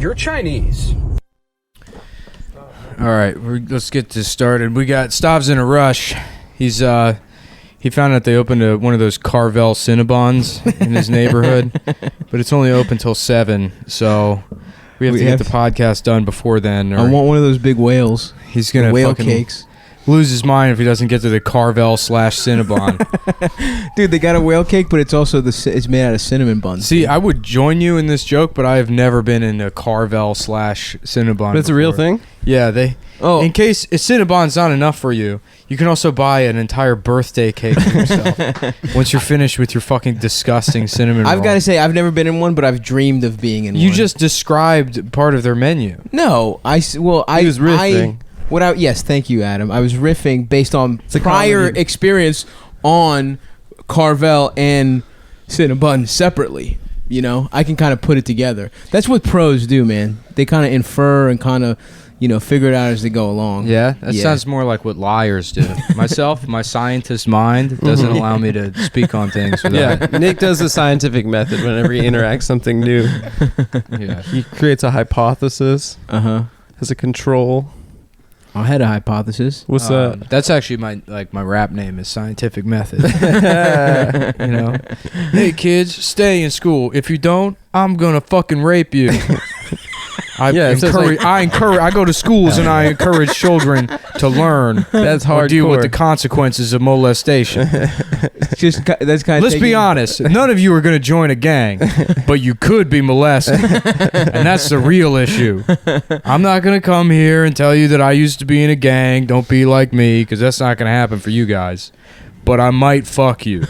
you're Chinese. All right, let's get this started. We got Stav's in a rush. He found out they opened one of those Carvel Cinnabons in his neighborhood, but it's only open till 7, so we have to get the podcast done before then. I want one of those big whales. He's gonna whale fucking cakes. Lose his mind if he doesn't get to the Carvel/Cinnabon. Dude, they got a whale cake, but it's also it's made out of cinnamon buns. See, I would join you in this joke, but I have never been in a Carvel/Cinnabon. That's a real thing? Yeah, in case a Cinnabon's not enough for you, you can also buy an entire birthday cake for yourself once you're finished with your fucking disgusting cinnamon roll. I've got to say, I've never been in one, but I've dreamed of being in one. You just described part of their menu. No, he was riffing. Yes, thank you, Adam. I was riffing based on prior experience on Carvel and Cinnabon separately. You know, I can kind of put it together. That's what pros do, man. They kind of infer and kind of, figure it out as they go along. Yeah, that sounds more like what liars do. Myself, my scientist mind doesn't allow me to speak on things. Yeah, Nick does the scientific method whenever he interacts something new. Yeah, he creates a hypothesis. Has a control. I had a hypothesis. What's that? That's actually my rap name is Scientific Method. Hey kids, stay in school. If you don't, I'm gonna fucking rape you. I go to schools and I encourage children to learn. That's hard. Deal with the consequences of molestation. Let's be honest. None of you are going to join a gang, but you could be molested, and that's the real issue. I'm not going to come here and tell you that I used to be in a gang. Don't be like me, because that's not going to happen for you guys. But I might fuck you.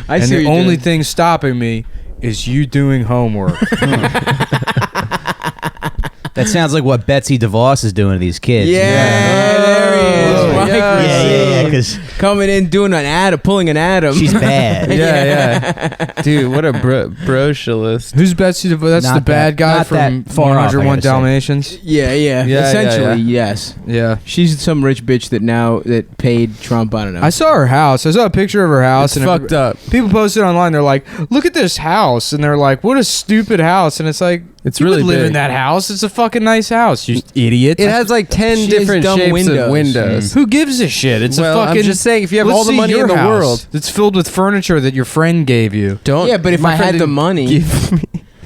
And the only thing stopping me is you doing homework. That sounds like what Betsy DeVos is doing to these kids. Yeah, there he is. Yeah, because coming in doing pulling an Adam. She's bad. Yeah. Dude, what a brocialist. Who's Betsy DeVos? That's Not the bad guy not from that far off, 101 Dalmatians. Yeah. Essentially, yes. Yeah. She's some rich bitch that paid Trump. I don't know. I saw her house. I saw a picture of her house. It's fucked up. People posted online. They're like, "Look at this house," and they're like, "What a stupid house." And it's like, it's you really would live big. in that house. It's a fucking nice house. You idiot. It has like 10 different dumb shapes windows. of windows. Who gives a shit? It's Well, a fucking. I'm just saying, if you have Let's all the see money your in the house. world, It's filled with furniture that your friend gave you. don't. Yeah, but if my I friend had the didn't money, give me-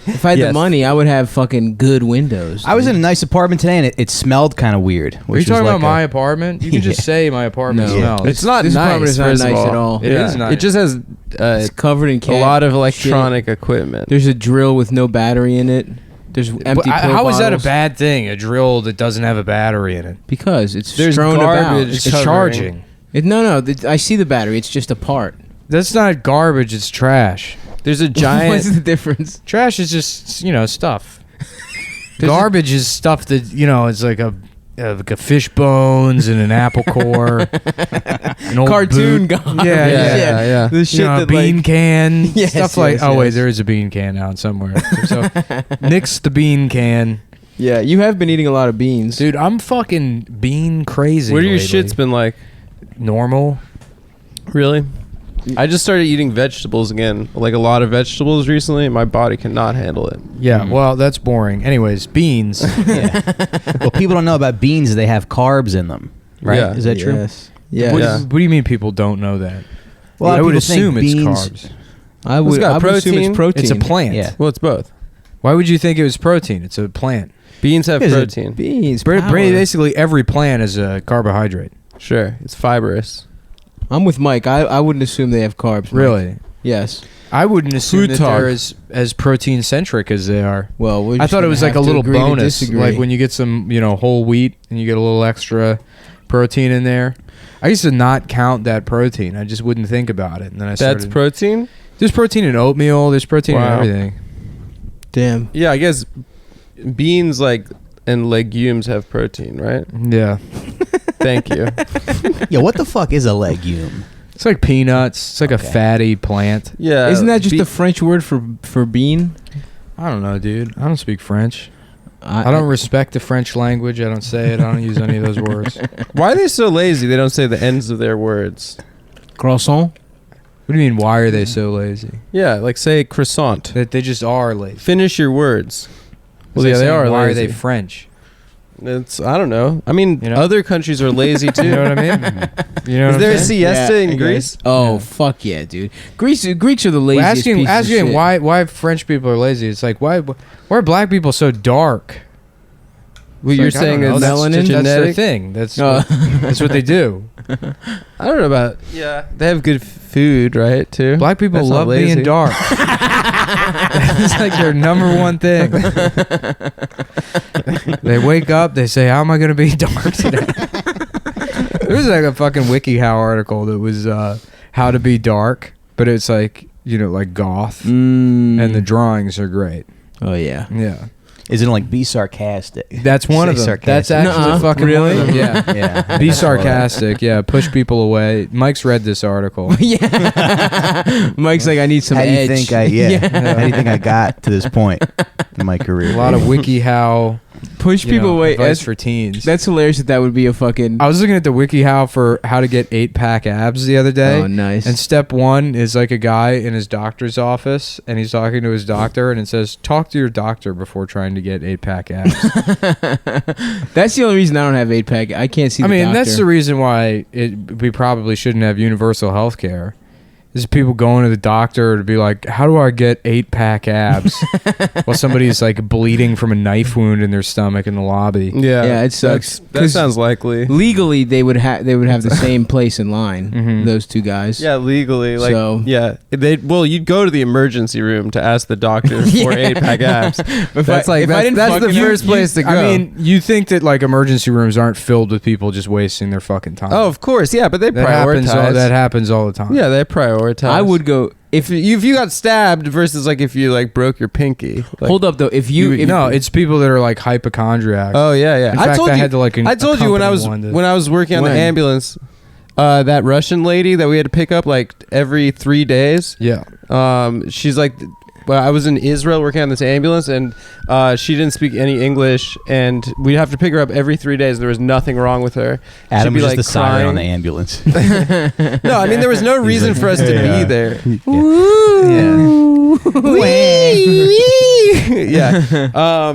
if I had Yes. the money, I would have fucking good windows. I was in a nice apartment today, and it smelled kind of weird. Are you talking about my apartment? You can just Yeah. say my apartment No. smells. It's not This nice. apartment is not first of nice all. at all. It is nice. It just has it's covered in a lot of electronic equipment. There's a drill with no battery in it. There's empty. How is that a bottles. bad thing? A drill that doesn't have a battery in it. Because it's There's strewn about. garbage. It's covering. charging. No. I see the battery. It's just a part. That's not garbage. It's trash. There's a What's giant. the difference? Trash is just stuff. Garbage is stuff that it's like a fish bones and an apple core, an old Cartoon boot. garbage. Yeah. The shit a that bean can, Yes, stuff like. yes, Oh wait, yes. there is a bean can out somewhere. So nix the bean can, Yeah, you have been eating a lot of beans, dude. I'm fucking bean crazy. What are your lately. shits been like? Normal. Really? I just started eating vegetables again, like a lot of vegetables recently, and my body cannot handle it. Yeah, well, that's boring. Anyways, beans. Well, people don't know about beans; they have carbs in them, right? Yeah. Is that true? Yes. Yeah. What do you mean people don't know that? Well, I would people think assume it's beans- carbs. I It's would. got I would assume protein. it's protein. It's a plant. Yeah. Well, it's both. Why would you think it was protein? It's a plant. Beans have Is it protein. Beans. Basically, every plant is a carbohydrate. Sure, it's fibrous. I'm with Mike. I wouldn't assume they have carbs. Mike. Really? Yes. I wouldn't assume Food that talk. they're as protein centric as they are. Well, we're I just thought it gonna was like a have to little agree to bonus, disagree. like when you get some whole wheat and you get a little extra protein in there. I used to not count that protein. I just wouldn't think about it, and then I started. That's protein? There's protein in oatmeal. There's protein in Wow. everything. Damn. Yeah, I guess beans and legumes have protein, right? Yeah, Thank you. Yeah, what the fuck is a legume? it's like peanuts. It's like a Okay. fatty plant. Yeah. Isn't that just the French word for bean? I don't know, dude. I don't speak French. I don't respect the French language. I don't say it. I don't use any of those words. Why are they so lazy? They don't say the ends of their words. Croissant. What do you mean? Why are they so lazy? Yeah, like say croissant. That they just are lazy. Finish your words. Well, yeah, they are. Why lazy. are they French? I don't know. I mean, other countries are lazy too. You know what I mean? You know Is what there I'm a saying? siesta in Greece? Oh fuck yeah, dude. Greeks are the laziest. Asking why French people are lazy. It's like why are black people so dark? Well, It's you're like, I saying don't know, is that's genetic? That's their thing. That's what they do. I don't know about. Yeah, they have good food, right? Too. Black people That's not love lazy. being dark. It's like their number one thing. They wake up, they say, "How am I going to be dark today?" There was like a fucking WikiHow article that was how to be dark, but it's like like goth, and the drawings are great. Oh yeah. Yeah. Isn't it like be sarcastic? That's one of them. Sarcastic. That's actually fucking really? one of them. Yeah. Yeah. Be sarcastic. Yeah. Push people away. Mike's read this article. Yeah. Mike's like, I need some How do you edge. think How do you think I got to this point in my career? A lot of WikiHow. Push people away. Advice for teens. That's hilarious. That would be a fucking. I was looking at the WikiHow for how to get 8-pack abs the other day. Oh, nice. And step 1 is like a guy in his doctor's office, and he's talking to his doctor, and it says, "Talk to your doctor before trying to get 8-pack abs." That's the only reason I don't have 8-pack. I can't see. That's the reason why we probably shouldn't have universal health care. Is people going to the doctor to be like, "How do I get 8-pack abs?" While somebody's like bleeding from a knife wound in their stomach in the lobby. Yeah, it sucks. That sounds likely. Legally, they would have the same place in line. Mhm. Those two guys. Yeah, legally, like, So- you'd go to the emergency room to ask the doctor for 8-pack abs. That's the first place to go. I mean, you think that like emergency rooms aren't filled with people just wasting their fucking time? Oh, of course, yeah, but they prioritize. That happens all the time. Yeah, they prioritize. I would go if you got stabbed versus like if you like broke your pinky. Like, hold up though. If it's people that are like hypochondriacs. Oh yeah. In fact, I had to like. I told you when I was working on the ambulance. That Russian lady that we had to pick up like every 3 days. Yeah. She's like. Well, I was in Israel working on this ambulance, and she didn't speak any English, and we'd have to pick her up every 3 days. There was nothing wrong with her. Adam was She'd be, just like, the siren crying. on the ambulance. No, I mean there was no reason for us to be there. Yeah.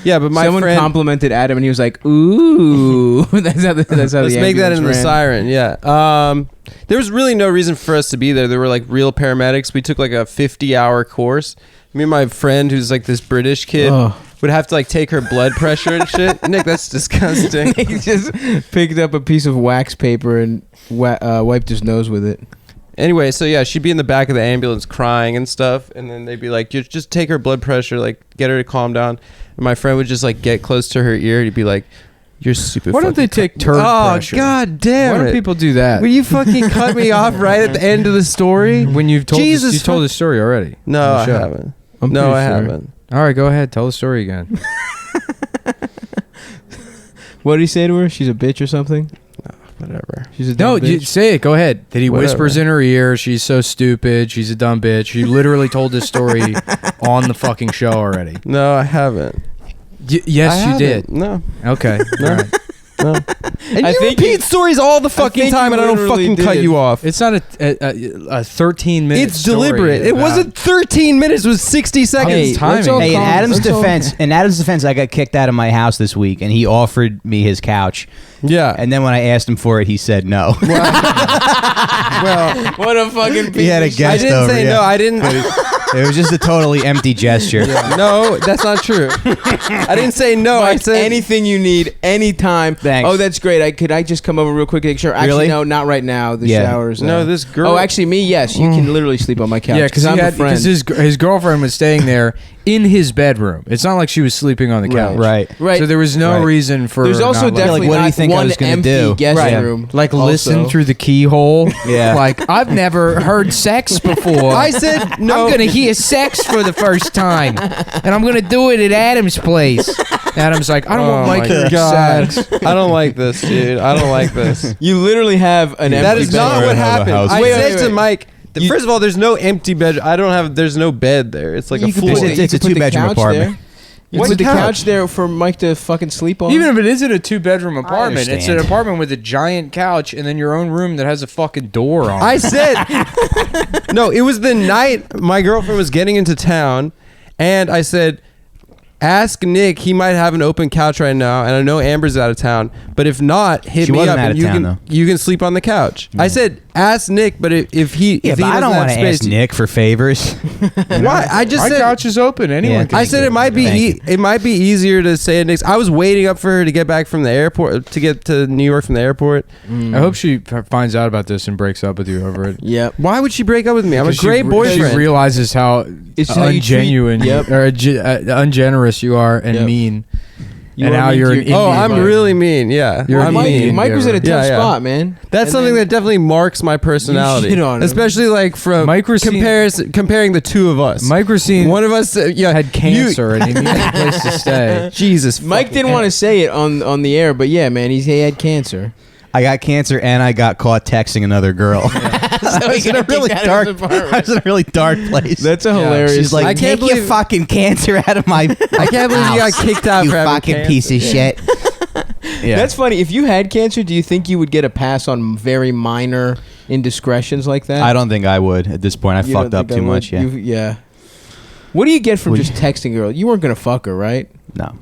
Yeah, but my someone friend complimented Adam, and he was like, "Ooh, that's how." Let's make that in the siren. Yeah. There was really no reason for us to be there. There were like real paramedics. We took like a 50-hour course. Me and my friend, who's like this British kid, would have to like take her blood pressure and shit. Nick, that's disgusting. He just picked up a piece of wax paper and wiped his nose with it. Anyway, so yeah, she'd be in the back of the ambulance crying and stuff, and then they'd be like, just take her blood pressure, like get her to calm down. And my friend would just like get close to her ear, and he'd be like, "You're stupid." Why don't they take turd pressure? Oh, god damn Why it. do people do that? Will you fucking cut me off right at the end of the story? When you've told Jesus you told the story already. No, on I the show. haven't. I'm No, pretty I sure. haven't. All right, go ahead. Tell the story again. What did he say to her? She's a bitch or something? Whatever. She's a dumb bitch. Say it. Go ahead. That he Whatever. whispers in her ear, "She's so stupid. She's a dumb bitch." You literally told this story on the fucking show already. No, I haven't. Yes, you did. No. Okay. No. All right. No. And I you think repeat stories all the fucking think time, you and I don't literally fucking cut did. you off. It's not a 13-minute. It's deliberate. It wasn't 13 minutes. It was 60 seconds. Hey, let's all Hey, in calm- Adam's let's all- defense, I got kicked out of my house this week, and he offered me his couch. Yeah. And then when I asked him for it, he said no. Well, What a fucking piece He had a of shit. guest I didn't over, say yeah. no. I didn't. It was just a totally empty gesture. No, that's not true. I didn't say no. I Mike, said anything you need, anytime. Thanks. Oh, that's great. Could I just come over real quick? Sure. Actually, Really? no, not right now. The Yeah. shower's. No, this girl. Oh, actually, me. Yes, you can literally sleep on my couch. Yeah, because I'm a friend. his girlfriend was staying there in his bedroom. It's not like she was sleeping on the couch. Right. Right. So there was no Right. reason for. There's also not letting- definitely what do you not think I one was gonna empty do? guest Right. room. like also. listen through the keyhole. Yeah. Like I've never heard sex before. I said no. I'm gonna hear sex for the first time, and I'm gonna do it at Adam's place. Adam's like, I don't want Mike to hear sex. I don't like this, dude. I don't like this. You literally have an empty That is not bedroom. what happened. house. I Wait, said wait, to wait. Mike. First of all, there's no empty bed. There's no bed there. It's like You a could floor. put the- It's you a could put the two-bedroom couch apartment. there. You What put the couch? couch there for Mike to fucking sleep on. Even if it isn't a 2-bedroom apartment, it's an understand. apartment with a giant couch and then your own room that has a fucking door on. I said no. It was the night my girlfriend was getting into town, and I said, ask Nick. He might have an open couch right now, and I know Amber's out of town. But if not, hit She me wasn't up, out and of town, though. you can sleep on the couch. I said ask Nick, but if he Yeah, if he but I doesn't don't have want to space, ask Nick for favors. Why? I just My said couch is open. Anyone Yeah. can. I said it might be it might be easier to say it next. I was waiting up for her to get back from the airport to get to New York from the airport. I hope she finds out about this and breaks up with you over it. Yep. Why would she break up with me? I'm a Because great She boyfriend. realizes how It's how you treat- ungenuine Yep. or ungenerous you are and Yep. mean. You And are how mean you're to an your- Indian Oh, I'm buddy. really mean. Yeah, You're a I'm mean mean. Indian Mike was in a giver. tough Yeah, yeah. spot, man. That's And something then- that definitely marks my personality, shit on him. especially like from Mike Racine- comparing the two of us. Mike Racine One of us, had cancer and he needed a place to stay. Jesus, Mike fucking- didn't want to say it on the air, but yeah, man, he had cancer. I got cancer and I got caught texting another girl. I was in a really dark. I was in a really dark place. That's a Yeah. hilarious. She's like, I can't take your believe- fucking cancer out of my. I can't believe you got kicked out You for having fucking cancer. piece of shit. Yeah. That's funny. If you had cancer, do you think you would get a pass on very minor indiscretions like that? I don't think I would at this point. I You don't fucked up think I too would? much. Yeah. Yeah. What do you get from Would just texting a girl? You weren't gonna fuck her, right? No.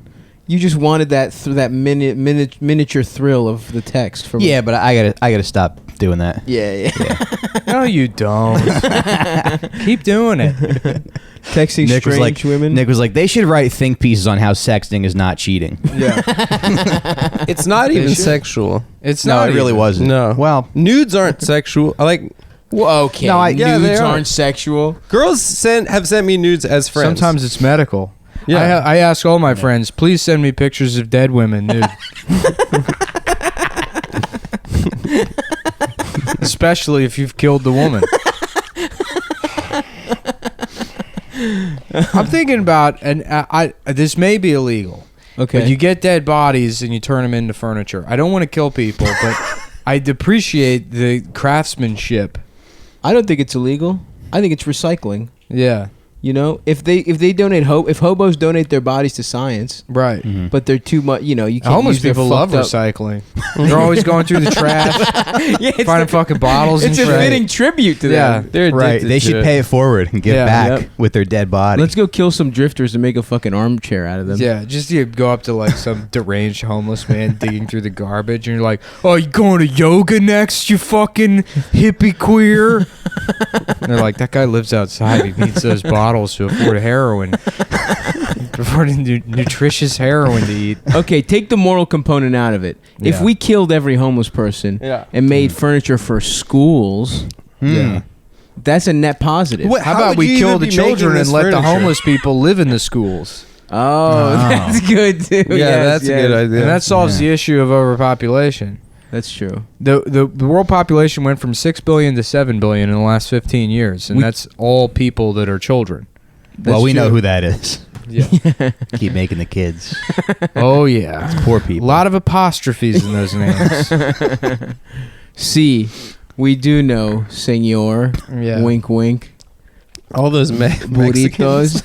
You just wanted that miniature thrill of the text from. Yeah, but I gotta stop doing that. Yeah. No, you don't. Keep doing it. Texting Nick was strange like, women. Nick was like, they should write think pieces on how sexting is not cheating. Yeah. It's not even should. sexual. It's No, not it really even. wasn't. No. Well, Nudes aren't sexual. I like Well, okay. No, yeah, nudes they are. aren't sexual. girls have sent me nudes as friends. Sometimes it's medical. Yeah. I ask all my friends, please send me pictures of dead women nude. Especially if you've killed the woman. I'm thinking about, and I this may be illegal, Okay. but you get dead bodies and you turn them into furniture. I don't want to kill people, but I appreciate the craftsmanship. I don't think it's illegal. I think it's recycling. Yeah, You know, if they donate if hobos donate their bodies to science, right. but they're too much, you know, you can't Homeless use their people love fucked up- recycling. They're always going through the trash, Yeah, it's finding fucking bottles and It's a shit. fitting tribute to Yeah. them. They're right. addicted They to should it. pay it forward and give Yeah. back Yep. with their dead body. Let's go kill some drifters and make a fucking armchair out of them. Yeah, just you go up to like some deranged homeless man digging through the garbage, and you're like, "Oh, you going to yoga next? You fucking hippie queer?" And they're like, "That guy lives outside. He needs those bottles to afford heroin, afford nutritious heroin to eat." Okay, take the moral component out of it. If Yeah. we killed every homeless person Yeah. and made furniture for schools, Yeah. that's a net positive. What- How How about would we you kill even the be children making and this let the furniture? homeless people live in the schools? Oh, that's good too. Yeah, Yes, that's a yes. good idea. And that solves the issue of overpopulation. That's true. The world population went from 6 billion to 7 billion in the last 15 years, and that's all people that are children. well, we know true. who that is. Yeah. Keep making the kids. Oh yeah. Poor A people. lot of apostrophes in those names. See, we do know, senor. Yeah. Wink, wink. all those Burritos.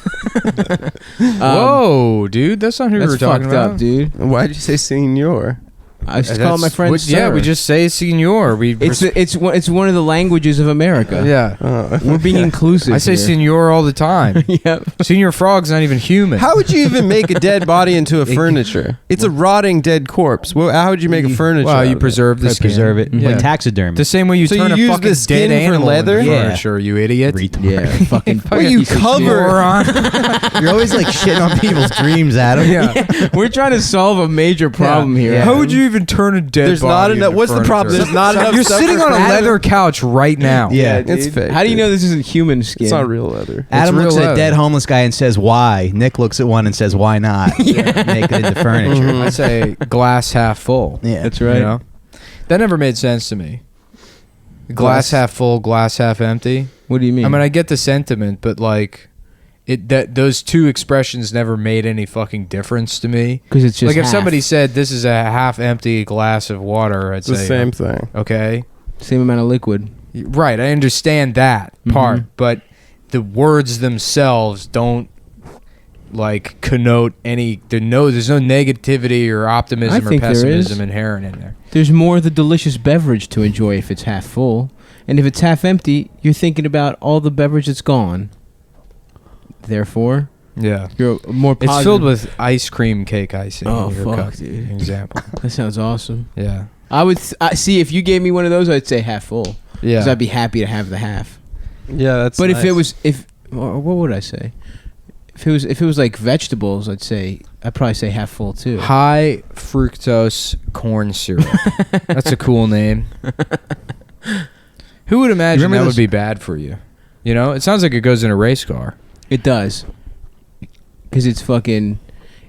Whoa, dude, that's not who we That's were talking fucked about. up, dude. Why'd you say senor? I was just calling my friend. Yeah, sir. we just say senor. It's one of the languages of America. yeah. We're being inclusive. I say here. senor all the time. Yep. Senor Frog's not even human. How would you even make a dead body into a furniture? It's a rotting dead corpse. Well, how would you make a furniture? Well, out you of it? preserve the They skin. preserve it Yeah. like taxidermy. The same way you So turn you a use fucking the skin dead for animal leather? into Yeah. furniture, you idiot. Retard. Yeah. Fucking. Well, you piece of cover- shit. Moron. You're always like shitting on people's dreams, Adam. Yeah. We're trying to solve a major problem here. How would you even turn a dead There's body not enough. into What's the problem? furniture? There's not enough. You're stuff sitting for on a Adam. leather couch right now. Yeah. dude. It's fake, How do you dude. know this isn't human skin? It's not real leather. Adam It's looks real at a leather. dead homeless guy and says, "Why?" Nick looks at one and says, "Why not?" Make it into furniture. I say glass half full. Yeah, That's You right. know? That never made sense to me. Glass Glass- half full, glass half empty. What do you mean? I mean, I get the sentiment, but like, those two expressions never made any fucking difference to me. because it's just Like if half. somebody said this is a half empty glass of water, I'd It's the say same thing. okay, same amount of liquid. right. I understand that part, but the words themselves don't like connote any. There's no negativity or optimism I or think there pessimism is. inherent in there. There's more of the delicious beverage to enjoy if it's half full, and if it's half empty, you're thinking about all the beverage that's gone. Therefore, Yeah. You're more positive. It's filled with ice cream cake icing. Oh, in your fuck, cup, dude. Example. That sounds awesome. Yeah. I would see if you gave me one of those, I'd say half full. Yeah. Because I'd be happy to have the half. Yeah, that's. But nice. what would I say? If it was like vegetables, I'd probably say half full too. High fructose corn syrup. That's a cool name. Who would imagine that would be bad for you? You know, it sounds like it goes in a race car. It does. Because it's fucking.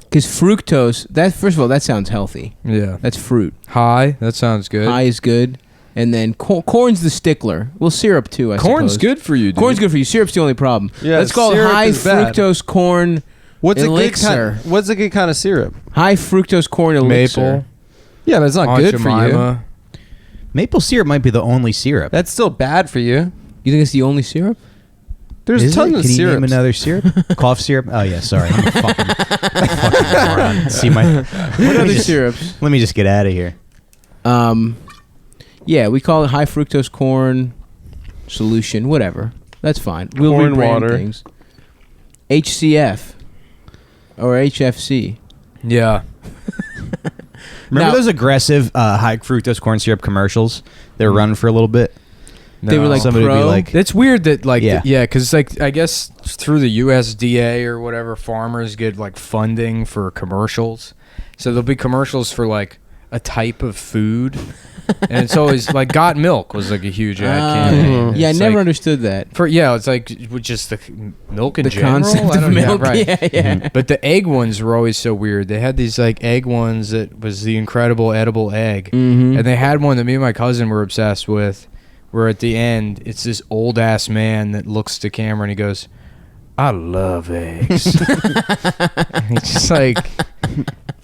Because fructose. That first of all, that sounds healthy. Yeah. That's fruit. High. That sounds good. High is good. And then corn's the stickler. Well, syrup too, I Corn's suppose. good for you, dude. Corn's good for you. Syrup's the only problem. Yeah, Let's call it syrup high is bad. fructose corn What's elixir. What's a good kind of syrup? High fructose corn elixir. Maple. Yeah, but it's not good for you. Jemima. Maple syrup might be the only syrup. That's still bad for you. You think it's the only syrup? There's Is tons it? of Can you syrups. name another syrup? Cough syrup? Oh yeah, sorry. I'm a fucking moron. See my. What other syrups? Let me just get out of here. Yeah, we call it high fructose corn solution, whatever. That's fine. We'll Corn rebrand water. things. HCF or HFC. Yeah. Remember Now- those aggressive high fructose corn syrup commercials? They were running for a little bit. They were like Somebody would be pro. like, It's weird that like Yeah. because like I guess through the USDA or whatever, farmers get like funding for commercials. So there'll be commercials for like a type of food, and it's always like Got Milk was like a huge ad campaign. Yeah, I It's never like, understood that. it's like with just the milk in The general. concept I of don't- milk. yeah, right. Yeah, yeah. But the egg ones were always so weird. They had these like egg ones that was the incredible edible egg, Mhm. and they had one that me and my cousin were obsessed with. Where at the end, it's this old ass man that looks to camera and he goes, "I love eggs." And he's just like,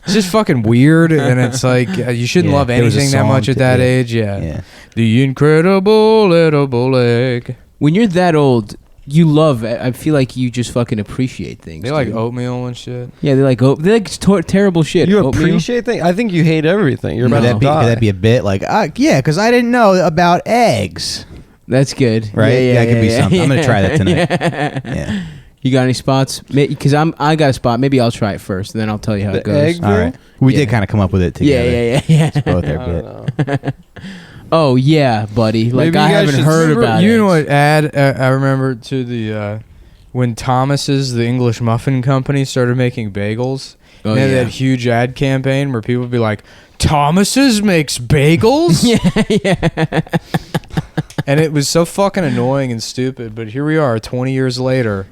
it's just fucking weird, and it's like you shouldn't Yeah, love there was a anything that song much at to- that yeah. age. Yeah. yeah. The incredible edible egg. When you're that old, you love. I feel like you just fucking appreciate things. They like dude. oatmeal and shit. Yeah, they like terrible shit. You Oatmeal. appreciate things? I think you hate everything. You're No. about Could to die. that be a bit like, yeah, because I didn't know about eggs. That's good. Right? Yeah, That could be yeah, something. I'm gonna try that tonight. Yeah. Yeah. You got any spots? Because I got a spot. Maybe I'll try it first, and then I'll tell you how it The goes. egg? All right. We Yeah. did kind of come up with it together. Yeah. Both I are don't bit. know. Oh yeah, buddy. Like Maybe you I guys haven't should heard Remember- about you it. know what ad I remember to the when Thomas's, the English muffin company, started making bagels. Oh, They had yeah. that huge ad campaign where people would be like, "Thomas's makes bagels?" yeah. And it was so fucking annoying and stupid. But here we are, 20 years later,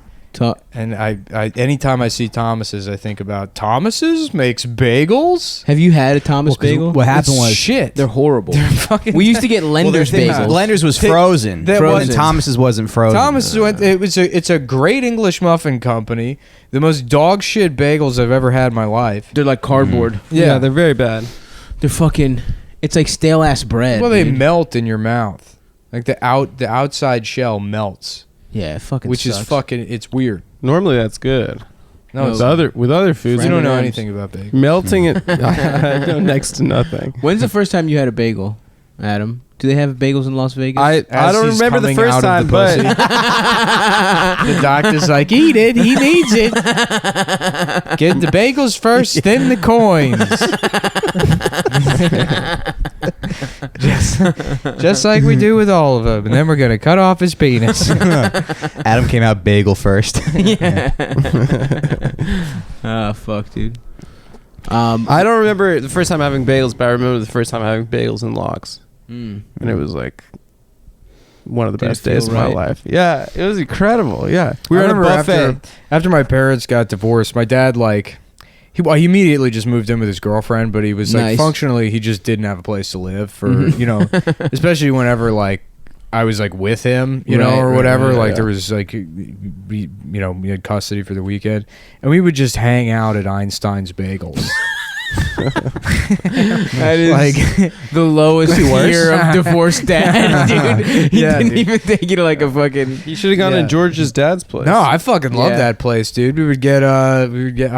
and I anytime I see Thomas's, I think about Thomas's makes bagels. Have you had a Thomas 'cause bagel? what happened It's was shit. They're horrible. Fucking We used to get Lender's bagels. Blenders was frozen. that Frozen. wasn't- Thomas's wasn't frozen. Thomas went. It's a great English muffin company. The most dog shit bagels I've ever had in my life. They're like cardboard. Yeah, they're very bad. They're fucking. It's like stale ass bread. Well, they dude. melt in your mouth. Like the outside shell melts, Yeah, it fucking. which is sucks. fucking. It's weird. Normally that's good. No, No. it's With other foods, you don't know M&Ms. anything about bagels. melting it. I know next to nothing. When's the first time you had a bagel, Adam? Do they have bagels in Las Vegas? I As don't he's remember the coming first out time, of the but pussy. The doctor's like, "Eat it. He needs it. Get the bagels first, then the coins." just like we do with all of them, and then we're gonna cut off his penis. Adam came out bagel first. Ah, fuck, dude. I don't remember the first time having bagels, but I remember the first time having bagels and lox, Mm. and it was like one of the Did it best days of feel my right? life. Yeah, it was incredible. Yeah, we I were at a remember buffet. after my parents got divorced, my dad he immediately just moved in with his girlfriend, but he was like Nice. functionally he just didn't have a place to live for Mhm. especially whenever like I was like with him, Right, or right, whatever. right, Like yeah. there was like we had custody for the weekend, and we would just hang out at Einstein's Bagels. That is like the lowest tier of divorced dad, dude. He didn't even take you to like a fucking. He should have gone to George's dad's place. No, I fucking love that place, dude. I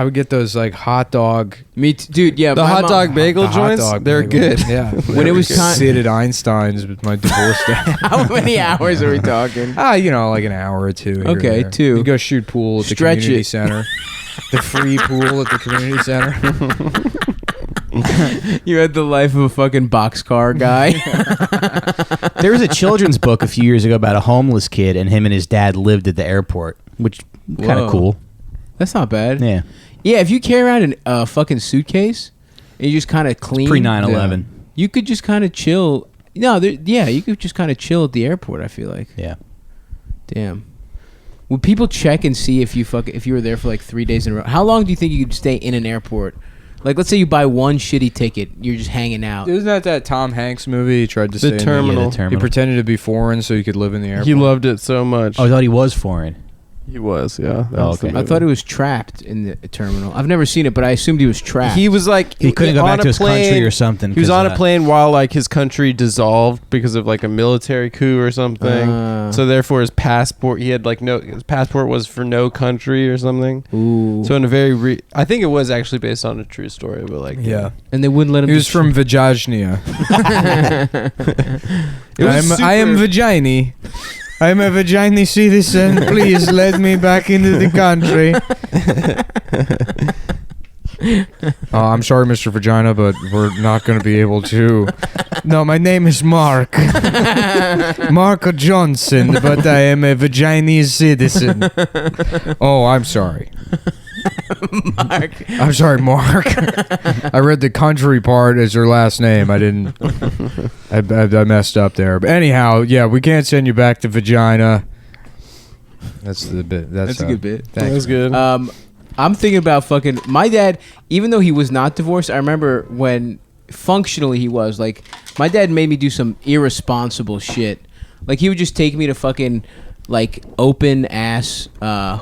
would get those like hot dog. Dude. Yeah, the hot dog bagel joints. They're good. Yeah. When it was time, sit at Einstein's with my divorced dad. How many hours are we talking? Like an hour or two. Okay, 2. You go shoot pool at the community center. The free pool at the community center. You had the life of a fucking boxcar guy. There was a children's book a few years ago about a homeless kid, and him and his dad lived at the airport, which kind of cool. That's not bad. Yeah. Yeah, if you carry around a fucking suitcase and you just kind of clean. Pre 9/11. You could just kind of chill. No, you could just kind of chill at the airport, I feel like. Yeah. Damn. Would people check and see if you were there for like 3 days in a row? How long do you think you could stay in an airport? Like, let's say you buy one shitty ticket, you're just hanging out. Isn't that Tom Hanks movie? He tried to stay the terminal. He pretended to be foreign so he could live in the airport. He loved it so much. Oh, I thought he was foreign. He was, yeah. Okay. I thought he was trapped in the terminal. I've never seen it, but I assumed he was trapped. He was like he couldn't go back to his country or something. He was on a plane while like his country dissolved because of like a military coup or something. So therefore his passport, he had like his passport was for no country or something. Ooh. So in a very I think it was actually based on a true story, but like and they wouldn't let him. He was from Vajajnia. I am Vagini. I'm a Vagini citizen. Please let me back into the country. I'm sorry, Mr. Vagina, but we're not going to be able to. No, my name is Mark. Mark Johnson, but I am a Vagini citizen. Oh, I'm sorry. Mark. I'm sorry, Mark. I read the country part as your last name. I didn't. I messed up there. But anyhow, yeah, we can't send you back to Vagina. That's the bit. That's a good bit. That's good. I'm thinking about fucking my dad. Even though he was not divorced, I remember when functionally he was. Like, my dad made me do some irresponsible shit. Like, he would just take me to fucking like open ass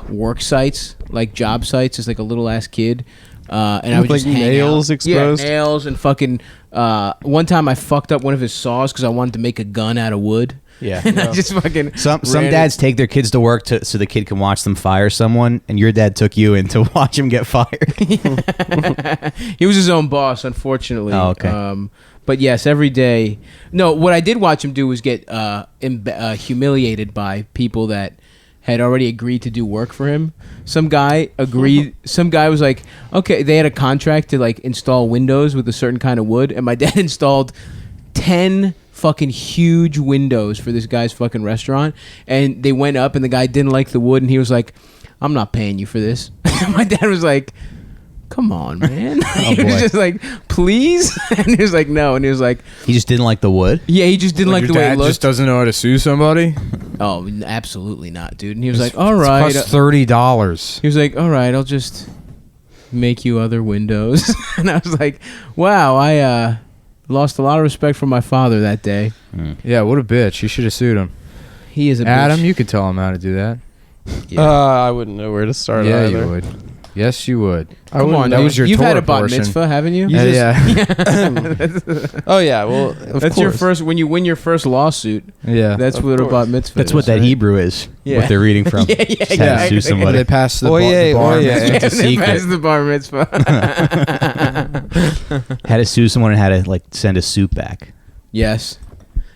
work sites, like job sites, as like a little ass kid, and I would like just hang nails out. exposed. Yeah, nails and fucking. One time I fucked up one of his saws because I wanted to make a gun out of wood. Yeah, and I just fucking. Some dads take their kids to work so the kid can watch them fire someone, and your dad took you in to watch him get fired. He was his own boss, unfortunately. Oh, okay. But yes, every day. No, what I did watch him do was get humiliated by people that had already agreed to do work for him. Some guy agreed. Some guy was like, okay, they had a contract to like install windows with a certain kind of wood, and my dad installed 10 fucking huge windows for this guy's fucking restaurant, and they went up, and the guy didn't like the wood, and he was like, I'm not paying you for this. My dad was like, come on, man. He was just like, please? And he was like, no. And he was like, he just didn't like the wood? Yeah, he just didn't like the way it looked. Just doesn't know how to sue somebody? Oh, absolutely not, dude. And he was like, all right. It costs $30. He was like, all right, I'll just make you other windows. And I was like, wow, I lost a lot of respect from my father that day. Yeah, what a bitch. You should have sued him. He is a Adam, bitch. you could tell him how to do that. Yeah. I wouldn't know where to start either. You would. Yes, you would. Come on, that was your You've Torah had a bat portion. mitzvah, haven't you? Yeah. Oh yeah, well, That's your first. When you win your first lawsuit, Yeah. that's what a bat mitzvah. That's is, what that right? Hebrew is. Yeah. What they're reading from. Yeah, Just had to sue exactly. somebody. They passed the Oye, bar. oye. It's a They secret. passed the bar mitzvah. Had to sue someone and had to like send a soup back. Yes.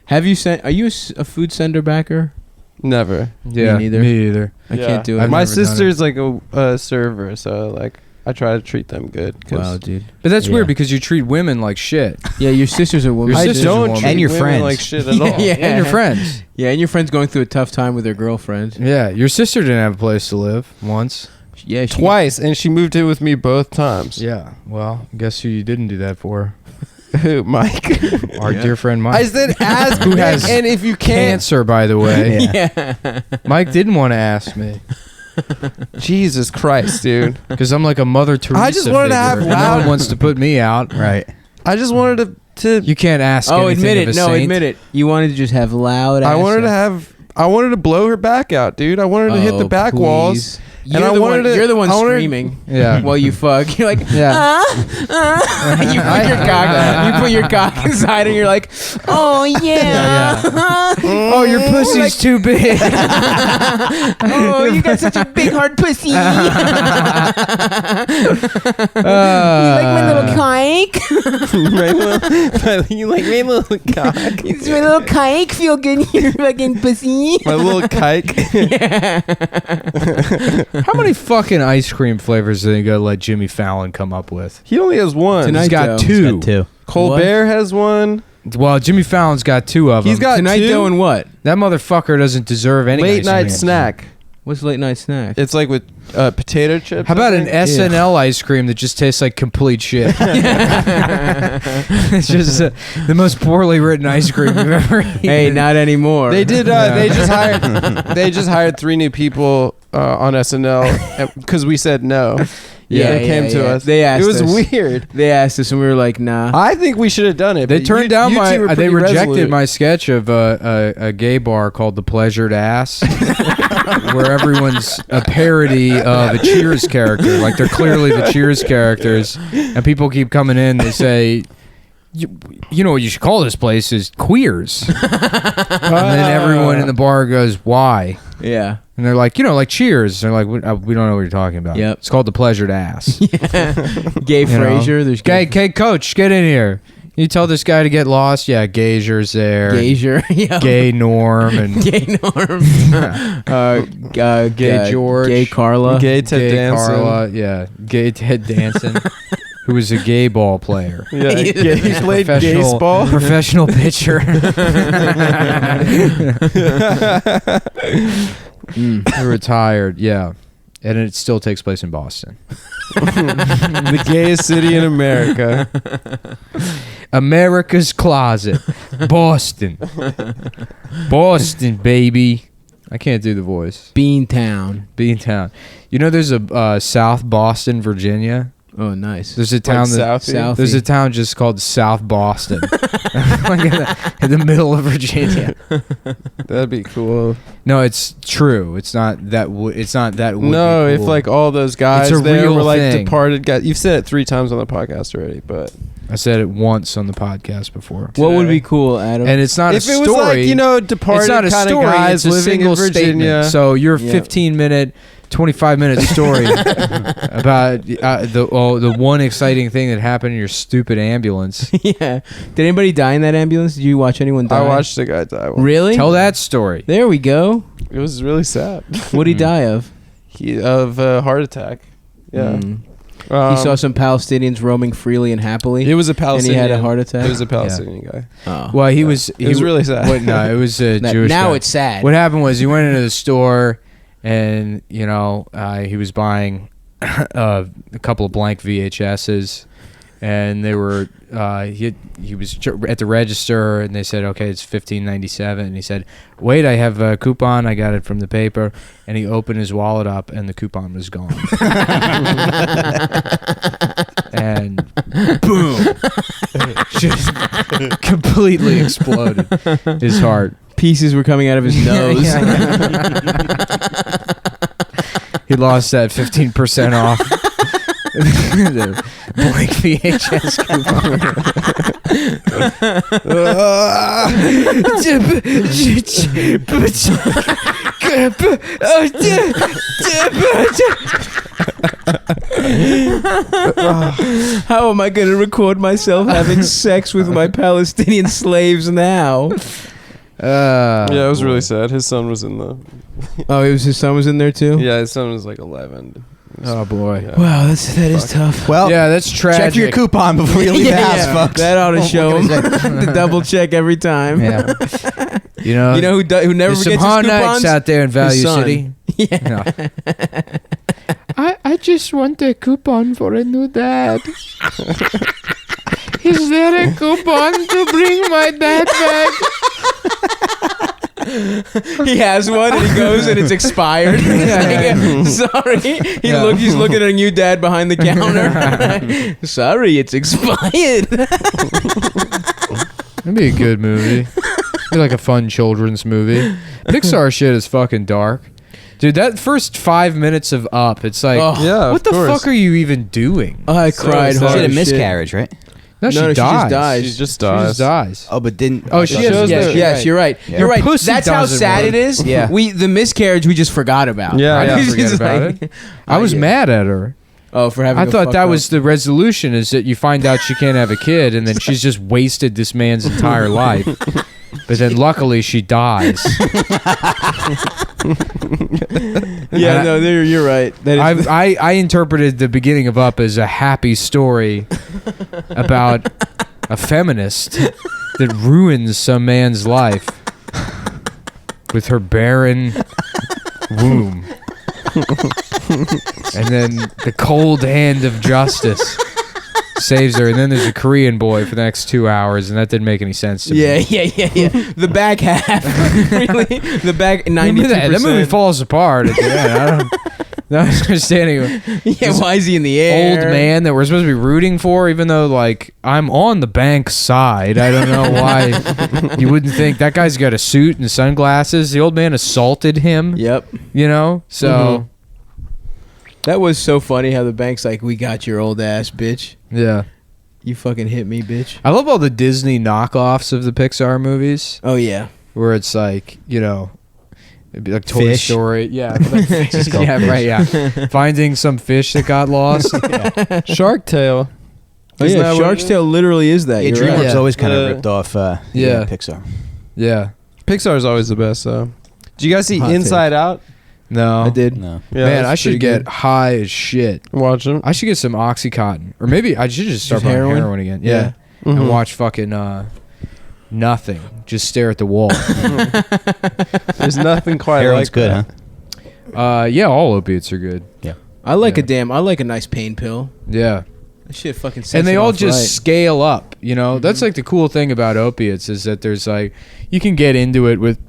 Have you sent? Are you a food sender backer? Never. Yeah, Me neither. Me either. I can't do it. I've My never done sister's like a server, so like I try to treat them good. Wow, dude. But that's Yeah. weird because you treat women like shit. Yeah, your sister's a woman. Your I sister's a don't woman. treat And your women friends. like shit at all. Yeah. And your friends. Yeah, and your friend's going through a tough time with her girlfriend. Yeah, your sister didn't have a place to live once. Yeah, Twice, and she moved in with me both times. Yeah, well, guess who you didn't do that for? Who, Mike? Our dear friend Mike. I said ask Who has and if you can't, Cancer, by the way. Yeah. Mike didn't want to ask me Jesus Christ, dude. because I'm like a Mother Teresa. I just wanted to have figure. No loud- one wants to put me out. Right. I just wanted to You can't ask. Oh, anything admit of it. a No, saint. admit it. You wanted to just have loud. I wanted to blow her back out, dude. I wanted to hit the back walls You're the one screaming. Yeah. While you fuck, you're like, Yeah. you put your cock inside, and you're like, oh yeah. Oh, your pussy's too big. Oh, you got such a big hard pussy. You like my little kike? You like my little cock? Is my little kike feel good in your fucking pussy? My little kike. How many fucking ice cream flavors are they gonna let Jimmy Fallon come up with? He only has one. He's got two. Colbert has one. Well, Jimmy Fallon's got two of them. He's got Tonight two. Dough and what? That motherfucker doesn't deserve any Late ice night cream. snack. What's late night snack? It's like with potato chips. How about an I think? SNL ice cream that just tastes like complete shit? It's just the most poorly written ice cream you've ever eaten. Hey, not anymore. They did. They just hired 3 new people on SNL because we said no. They came to us. They asked us. It was weird. They asked us, and we were like, "Nah." I think we should have done it. They but turned down you two were they pretty rejected resolute. my sketch of a gay bar called The Pleasured Ass, where everyone's a parody of a Cheers character. Like they're clearly the Cheers characters, and people keep coming in. They say, you know what you should call this place is Queers. And then everyone in the bar goes, why? Yeah. And they're like, like Cheers. They're like, we don't know what you're talking about. Yep. It's called The Pleasured Ass. Gay Frasier. There's Gay Coach, get in here. You tell this guy to get lost. Yeah, Gazer's there. Gazer. Yeah. Gay Norm and Gay Norm. Gay George. Gay Carla. Gay Ted Danson. Carla. Yeah, Gay Ted Danson. Who was a gay ball player. Yeah, he played baseball. Professional pitcher. Retired, yeah. And it still takes place in Boston. The gayest city in America. America's Closet. Boston. Boston, baby. I can't do the voice. Beantown. There's a South Boston, Virginia. Oh, nice. There's a town South. There's a town just called South Boston, like in the middle of Virginia. That'd be cool. No, it's true. It's not that. It's not that. No, if like all those guys It's a there real were like thing. departed guys. You've said it 3 times on the podcast already, but I said it once on the podcast before. What would be cool, Adam? And it's not if a it story. was like departed it's not a kind story. of guys it's a living single in Virginia. statement. So your 15-minute, 25-minute story about the one exciting thing that happened in your stupid ambulance. Yeah. Did anybody die in that ambulance? Did you watch anyone die? I watched a guy die. Once. Really? Tell that story. There we go. It was really sad. What'd he die of? Of a heart attack. Yeah. He saw some Palestinians roaming freely and happily. It was a Palestinian. And he had a heart attack. It was a Palestinian guy. Oh. Well, he was. It was really sad. No, it was a Jewish now guy. it's sad. What happened was he went into the store, and he was buying a couple of blank VHSs, and they were he was at the register, and they said, okay, it's $15.97, and he said, wait, I have a coupon, I got it from the paper, and he opened his wallet up, and the coupon was gone. And boom, just completely exploded his heart. Pieces were coming out of his nose. He lost that 15% off the blank VHS How am I going to record myself having sex with my Palestinian slaves now? Yeah, it was really sad. His son was in the. Oh, his son was in there too? Yeah, his son was like 11. Oh boy. Yeah. Wow, that is tough. Well, Yeah, that's tragic. check your coupon before you leave the house, folks. That ought to show him the double check every time. Yeah. You know who never there's some forgets his hot nights coupons? out there in Value son. City. Yeah. I just want a coupon for a new dad. Is there a coupon to bring my dad back? He has one and he goes and it's expired. Sorry. He's looking at a new dad behind the counter. Sorry, it's expired. That'd be a good movie. Be like a fun children's movie. Pixar shit is fucking dark. Dude, that first 5 minutes of Up, it's like, yeah, what the fuck are you even doing? I cried hard. She had a as shit. miscarriage, right? No, she just dies. dies. She just She just dies. Oh, but didn't. Oh, she Yes, has yes, you're right. Yeah. You're right. Her pussy That's how doesn't sad work. it is. Yeah. The miscarriage we just forgot about. Yeah, I yeah. didn't forget Just about like- it. I was yeah. mad at her. Oh, for having. I thought that was the resolution, is that you find out she can't have a kid, and then she's just wasted this man's entire life. But then luckily she dies. Yeah, no, you're right. That is, I interpreted the beginning of Up as a happy story about a feminist that ruins some man's life with her barren womb. And then the cold hand of justice saves her, and then there's a Korean boy for the next 2 hours, and that didn't make any sense to me. yeah. The back half, really. The back 92%. That movie falls apart at the end. I don't understanding. Yeah, why is he in the air? Old man that we're supposed to be rooting for, even though, like, I'm on the bank's side. I don't know why you wouldn't think that guy's got a suit and sunglasses. The old man assaulted him. Yep. You know, so That was so funny how the bank's like, we got your old ass, bitch. yeah. You fucking hit me, bitch. I love all the Disney knockoffs of the Pixar movies, Oh, yeah. where it's like, you know, it'd be like Toy Fish. Story. Yeah. Like, Just called yeah, fish. right, yeah. Finding some fish that got lost. Shark Tale. Oh, Isn't yeah, that what Shark's it is? Tale literally is that. Yeah, You're DreamWorks right. Yeah. always kind of Yeah. ripped off Yeah. Pixar. Yeah. Pixar's always the best, though. Did you guys see Hot Inside Out? No. I did. No. Yeah, Man, that's I should pretty get good. high as shit. Watch them. I should get some Oxycontin. Or maybe I should just start Just buying heroin? heroin again. Yeah. Mhm. And watch fucking nothing. Just stare at the wall. There's nothing quite Heroin's like good, that. huh? Yeah, all opiates are good. I like Yeah. I like a nice pain pill. Yeah. That shit fucking sets And they it all off just right. scale up, you know? That's like the cool thing about opiates, is that there's like, you can get into it with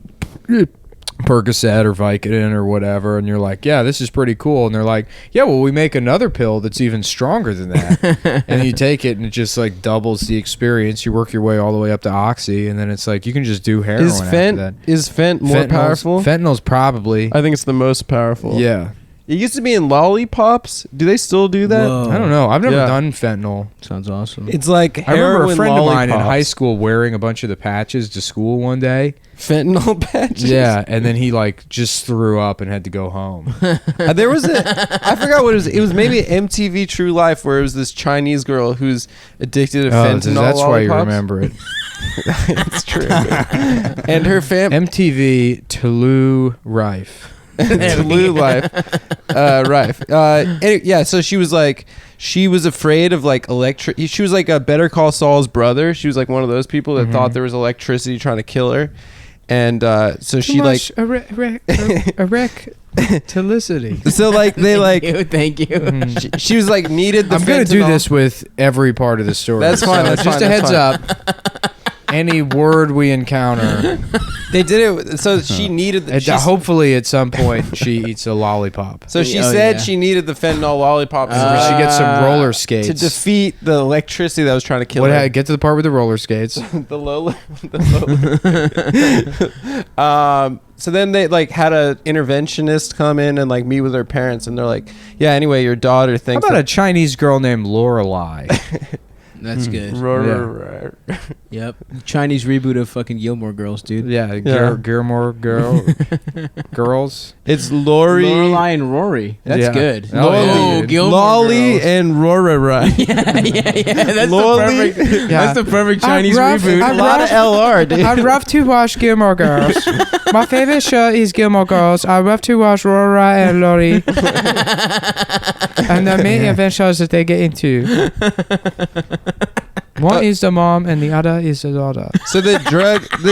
Percocet or Vicodin or whatever, and you're like, yeah, this is pretty cool. And they're like, yeah, well, we make another pill that's even stronger than that. And you take it, and it just like doubles the experience. You work your way all the way up to Oxy, and then it's like, you can just do heroin Is after Fent that. more powerful? Fentanyl's probably. I think it's the most powerful. Yeah. It used to be in lollipops. Do they still do that? Whoa. I don't know. I've never Yeah. done fentanyl. Sounds awesome. It's like I remember a heroin friend of mine in lollipops. high school wearing a bunch of the patches to school one day. Fentanyl patches. Yeah, and then he like just threw up and had to go home. There was I forgot what it was. It was maybe MTV True Life, where it was this Chinese girl who's addicted to fentanyl. That's why you lollipops. remember it. It's true. And her MTV Toulouse Rife. Blue Life, Rife. Yeah, so she was afraid of like electric. She was like a Better Call Saul's brother. She was like one of those people that thought there was electricity trying to kill her, and so she like. Erecticity. So like they like. Thank you. She was like needed the. I'm gonna do fentanyl. this with every part of the story. That's fine, So that's just fine, a that's heads fine. up. Any word we encounter, They did it. So she needed. hopefully at some point she eats a lollipop. So she Oh, said yeah. she neneeded the fentanyl lollipop Where she gets some roller skates to defeat the electricity that was trying to kill her. Get to the part with the roller skates. the Lola. So then they like had a interventionist come in and like meet with her parents, and they're like, "Yeah, anyway, your daughter How thinks." about a Chinese girl named Lorelai? That's good. Yeah. Yep. Chinese reboot of fucking Gilmore Girls, dude. Yeah, Gilmore girls. It's Lori, Lorelai and Rory. That's Yeah. good. Oh, yeah, dude. Gilmore Lolly, Girls. and Rora. yeah. That's Lolly. the perfect. That's the perfect Chinese rough- reboot. I'm A lot of LR, dude. I'd love to watch Gilmore Girls. My favorite show is Gilmore Girls. I love to watch Rora and Lori. And the main adventures that they get into. One is the mom and the other is the daughter. So the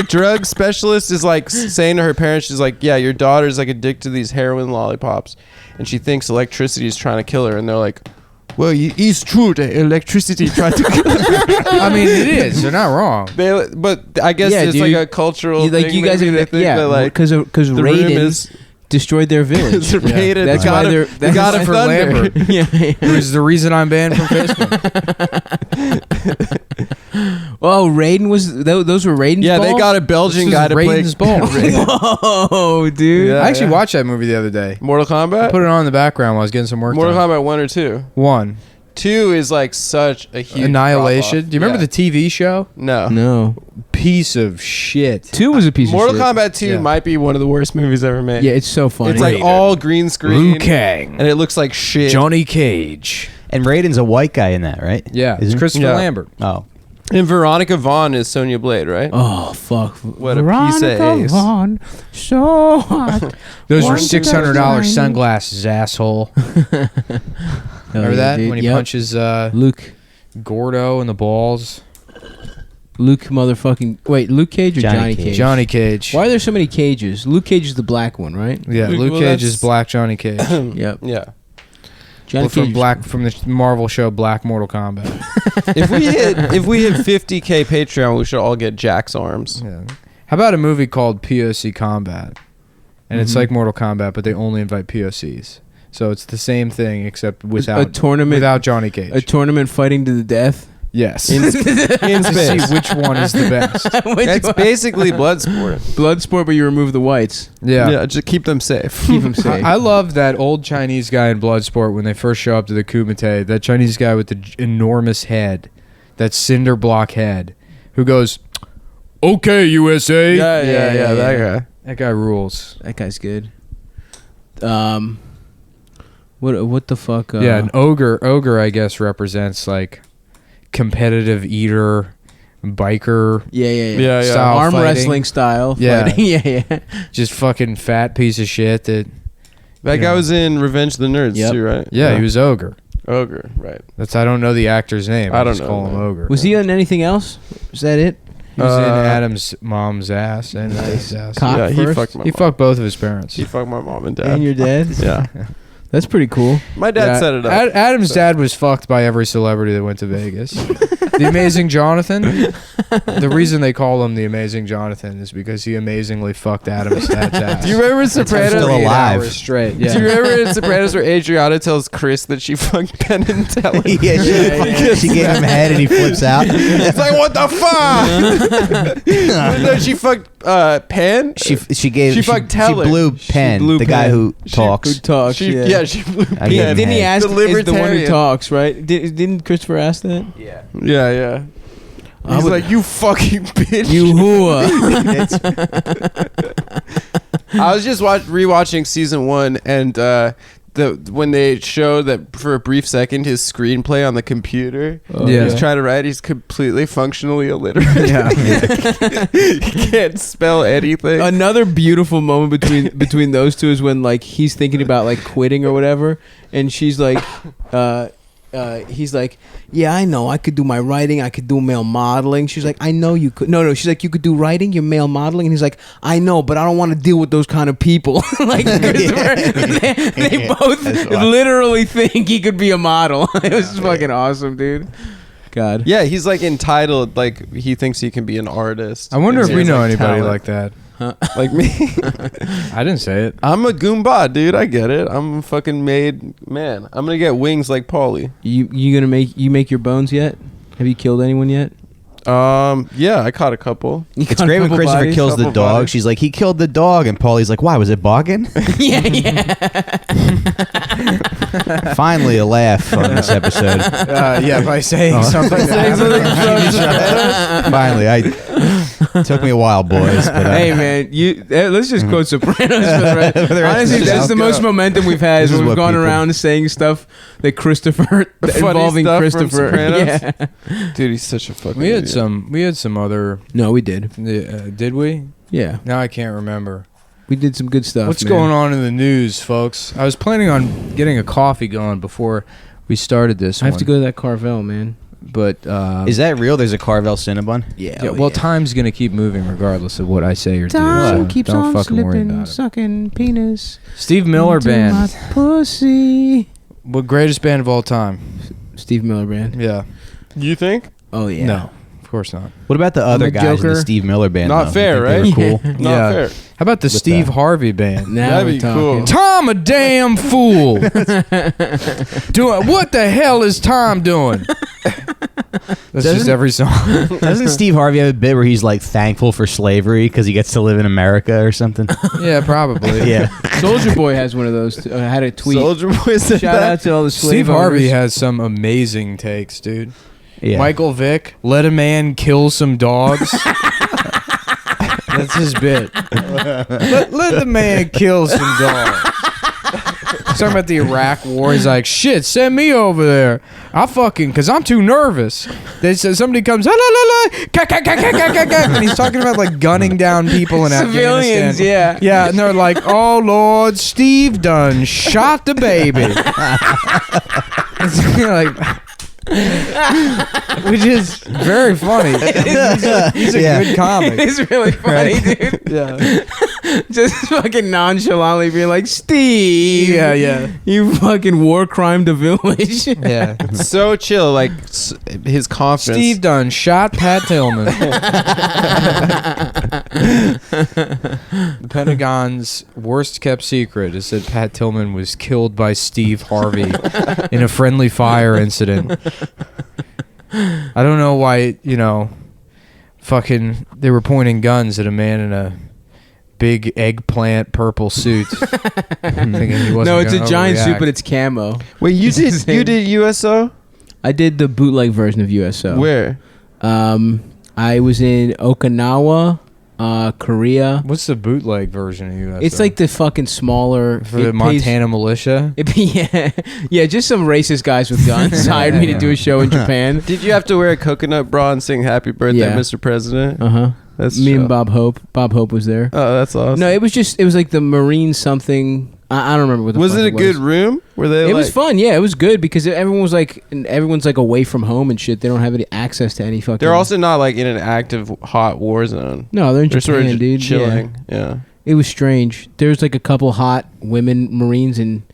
drug specialist is like saying to her parents, she's like, "Yeah, your daughter's like addicted to these heroin lollipops, and she thinks electricity is trying to kill her." And they're like, "Well, it is true that electricity tried to kill her." I mean, it is. They're not wrong. But I guess Yeah, it's dude. like a cultural Like thing. you guys maybe are, they think that, like because the room Raiden is destroyed their village. Raiden. That's God why of- they're. That's God why of for Thunder. Lambert. yeah. Who's the reason I'm banned from Facebook. Oh, Raiden was those were Raiden's balls? They got a Belgian guy to play. Raiden's balls. Whoa, dude! Yeah, I actually watched that movie the other day. Mortal Kombat. I put it on in the background while I was getting some work Mortal done. Kombat 1 or 2. 1. 2 is like such a huge Annihilation. Do you remember the TV show? No. Piece of shit. 2 was a piece Mortal of shit. Kombat 2 Yeah. might be one of the worst movies ever made. Yeah, it's so funny. It's like all green screen. Liu Kang. And it looks like shit. Johnny Cage. And Raiden's a white guy in that, right? Yeah, Isn't it's he? Christopher Yeah. Lambert. Oh. And Veronica Vaughn is Sonya Blade, right? Oh fuck! What a piece of ace. Vaughn, so hot. Those were One to $600 nine. sunglasses, asshole. Remember that? dude. When he Yep. punches Luke Gordo in the balls? motherfucking wait, Luke Cage or Johnny Johnny Cage. Cage? Johnny Cage. Why are there so many Cages? Luke Cage is the black one, right? Yeah, Well, Luke Cage that's- is Black Johnny Cage. Yep. Yeah. Johnny from Cage. from the Marvel show Black Mortal Kombat. if we hit 50K Patreon, we should all get Jack's arms. Yeah. How about a movie called POC Combat? And it's like Mortal Kombat, but they only invite POCs. So it's the same thing except without a tournament without Johnny Cage. A tournament fighting to the death. Yes. In to space. see which one is the best. That's basically Bloodsport. Bloodsport, but you remove the whites. Yeah. Just keep them safe. Keep them safe. I love that old Chinese guy in Bloodsport when they first show up to the Kumite, that Chinese guy with the enormous head, that cinder block head, who goes, "Okay, USA." Yeah, that guy. That guy rules. That guy's good. What the fuck? Yeah, an ogre, I guess, represents like competitive eater, biker, Yeah. style Arm fighting. wrestling style. Yeah. Fighting. yeah. Just fucking fat piece of shit that. That guy was in Revenge of the Nerds Yep. too, right? Yeah, he was ogre. Ogre, right. I don't know the actor's name. I don't just know, call him man. ogre. Was he on anything else? Is that it? He was in Adam's mom's ass and his ass. Cock Yeah, he first? fucked my He mom. fucked both of his parents. He fucked my mom and dad. And your dad? Yeah. That's pretty cool. My dad Yeah, set it up. Adam's dad was fucked by every celebrity that went to Vegas. The Amazing Jonathan. The reason they call him the Amazing Jonathan is because he amazingly fucked Adam's dad's ass. Do you remember Sopranos? still 8 alive. hours straight. Do you Yeah. remember in Sopranos where Adriana tells Chris that she fucked Penn and Teller? She gave him head and he flips out. It's like, what the fuck? No, she fucked Penn. She fucked Teller. She blew Penn, blew the guy Penn. who talks. Who talks? She, yeah. yeah, she blew I Penn. gave him Didn't he head. ask? The Is the one who libertarian. talks, right? Didn't Christopher ask that? Yeah. I He's would- like, you fucking bitch. You whoa. I was just rewatching season 1, and when they show that for a brief second his screenplay on the computer, Yeah. he's trying to write. He's completely functionally illiterate. Yeah. He can't spell anything. Another beautiful moment between those two is when like he's thinking about like quitting or whatever, and she's like, he's like, yeah, I know, I could do my writing, I could do male modeling. She's like, I know you could. No, she's like, you could do writing, you're male modeling, and he's like, I know, but I don't want to deal with those kind of people. Like they both literally think he could be a model. It was fucking awesome, dude. God. Yeah, he's like entitled. Like he thinks he can be an artist. I wonder And if he we has, know like, anybody talent. like that. Like me. I didn't say it. I'm a Goomba, dude. I get it. I'm a fucking made man. I'm gonna get wings like Paulie. You gonna make your bones yet? Have you killed anyone yet? Yeah, I caught a couple. You It's got a great when couple Christopher bodies? kills the Couple dog. bodies. She's like, he killed the dog. And Paulie's like, why? Was it bogging? Yeah. Finally, a laugh on this episode. Yeah, by saying something. Finally, it took me a while, boys. But, Hey man, let's just quote Sopranos for the rest. For the rest Honestly, of the that's show. the most momentum we've had. This Is is when we've what gone people- around saying stuff that Christopher involving stuff from Christopher. Sopranos? Yeah. Dude, he's such a fucking. We had idiot. some other. No, we did. Did we? Yeah, Now I can't remember. we did some good stuff. What's man. going on in the news, folks? I was planning on getting a coffee going before we started this. I have to go to that Carvel, man. But is that real? There's a Carvel Cinnabon? yeah, well, time's gonna keep moving regardless of what I say or do. Time So keeps don't on fucking worry slipping, about it. sucking penis. Steve Miller into Band, my pussy. what greatest band of all time? Steve Miller Band. Yeah. You think? Oh yeah. No, of course not. What about the other a guys in Joker. the Steve Miller Band? Not though? fair, You think they were right? cool. Not Yeah. fair. How about the Steve Harvey Band? Now That'd we're be talking. cool. Tom a damn fool. Doing what the hell is Tom doing? That's just every song. Doesn't Steve Harvey have a bit where he's like thankful for slavery because he gets to live in America or something? Yeah, probably. Yeah. Soldier Boy has one of those. Had a tweet. Soldier Boy said Shout out to all the slave Steve Harvey owners. has some amazing takes, dude. Yeah. Michael Vick, let a man kill some dogs. That's his bit. Let the man kill some dogs. He's talking about the Iraq War. He's like, shit, send me over there. Because I'm too nervous. They said somebody comes, la, la, la, and he's talking about like gunning down people in Civilians, Afghanistan. Yeah, and they're like, oh Lord, Steve done shot the baby. Like, which is very funny. He's a good comic. It's really funny, dude. Yeah. Just fucking nonchalantly being like, Steve. Yeah. You fucking war crime the village. Yeah. so chill, like his confidence. Steve Dunn shot Pat Tillman. The Pentagon's worst kept secret is that Pat Tillman was killed by Steve Harvey in a friendly fire incident. I don't know why, fucking they were pointing guns at a man in a big eggplant purple suit. Thinking he wasn't No, it's a gonna giant suit, overreact. but it's camo. Wait, you did USO? I did the bootleg version of USO. Where? I was in Okinawa, Korea. What's the bootleg version of USO? It's like the fucking smaller for the Montana militia. Yeah, just some racist guys with guns hired me to do a show in Japan. Did you have to wear a coconut bra and sing "Happy Birthday, Yeah. Mr. President"? That's me chill. and Bob Hope. Bob Hope was there. Oh, that's awesome. No, it was like the Marine something. I don't remember what the Was fuck it a good room? Were they? It was fun. Yeah, it was good because everyone's like away from home and shit. They don't have any access to any fucking. They're also not like in an active hot war zone. No, they're in They're Japan, sort of dude. chilling. Yeah. It was strange. There's like a couple hot women Marines, and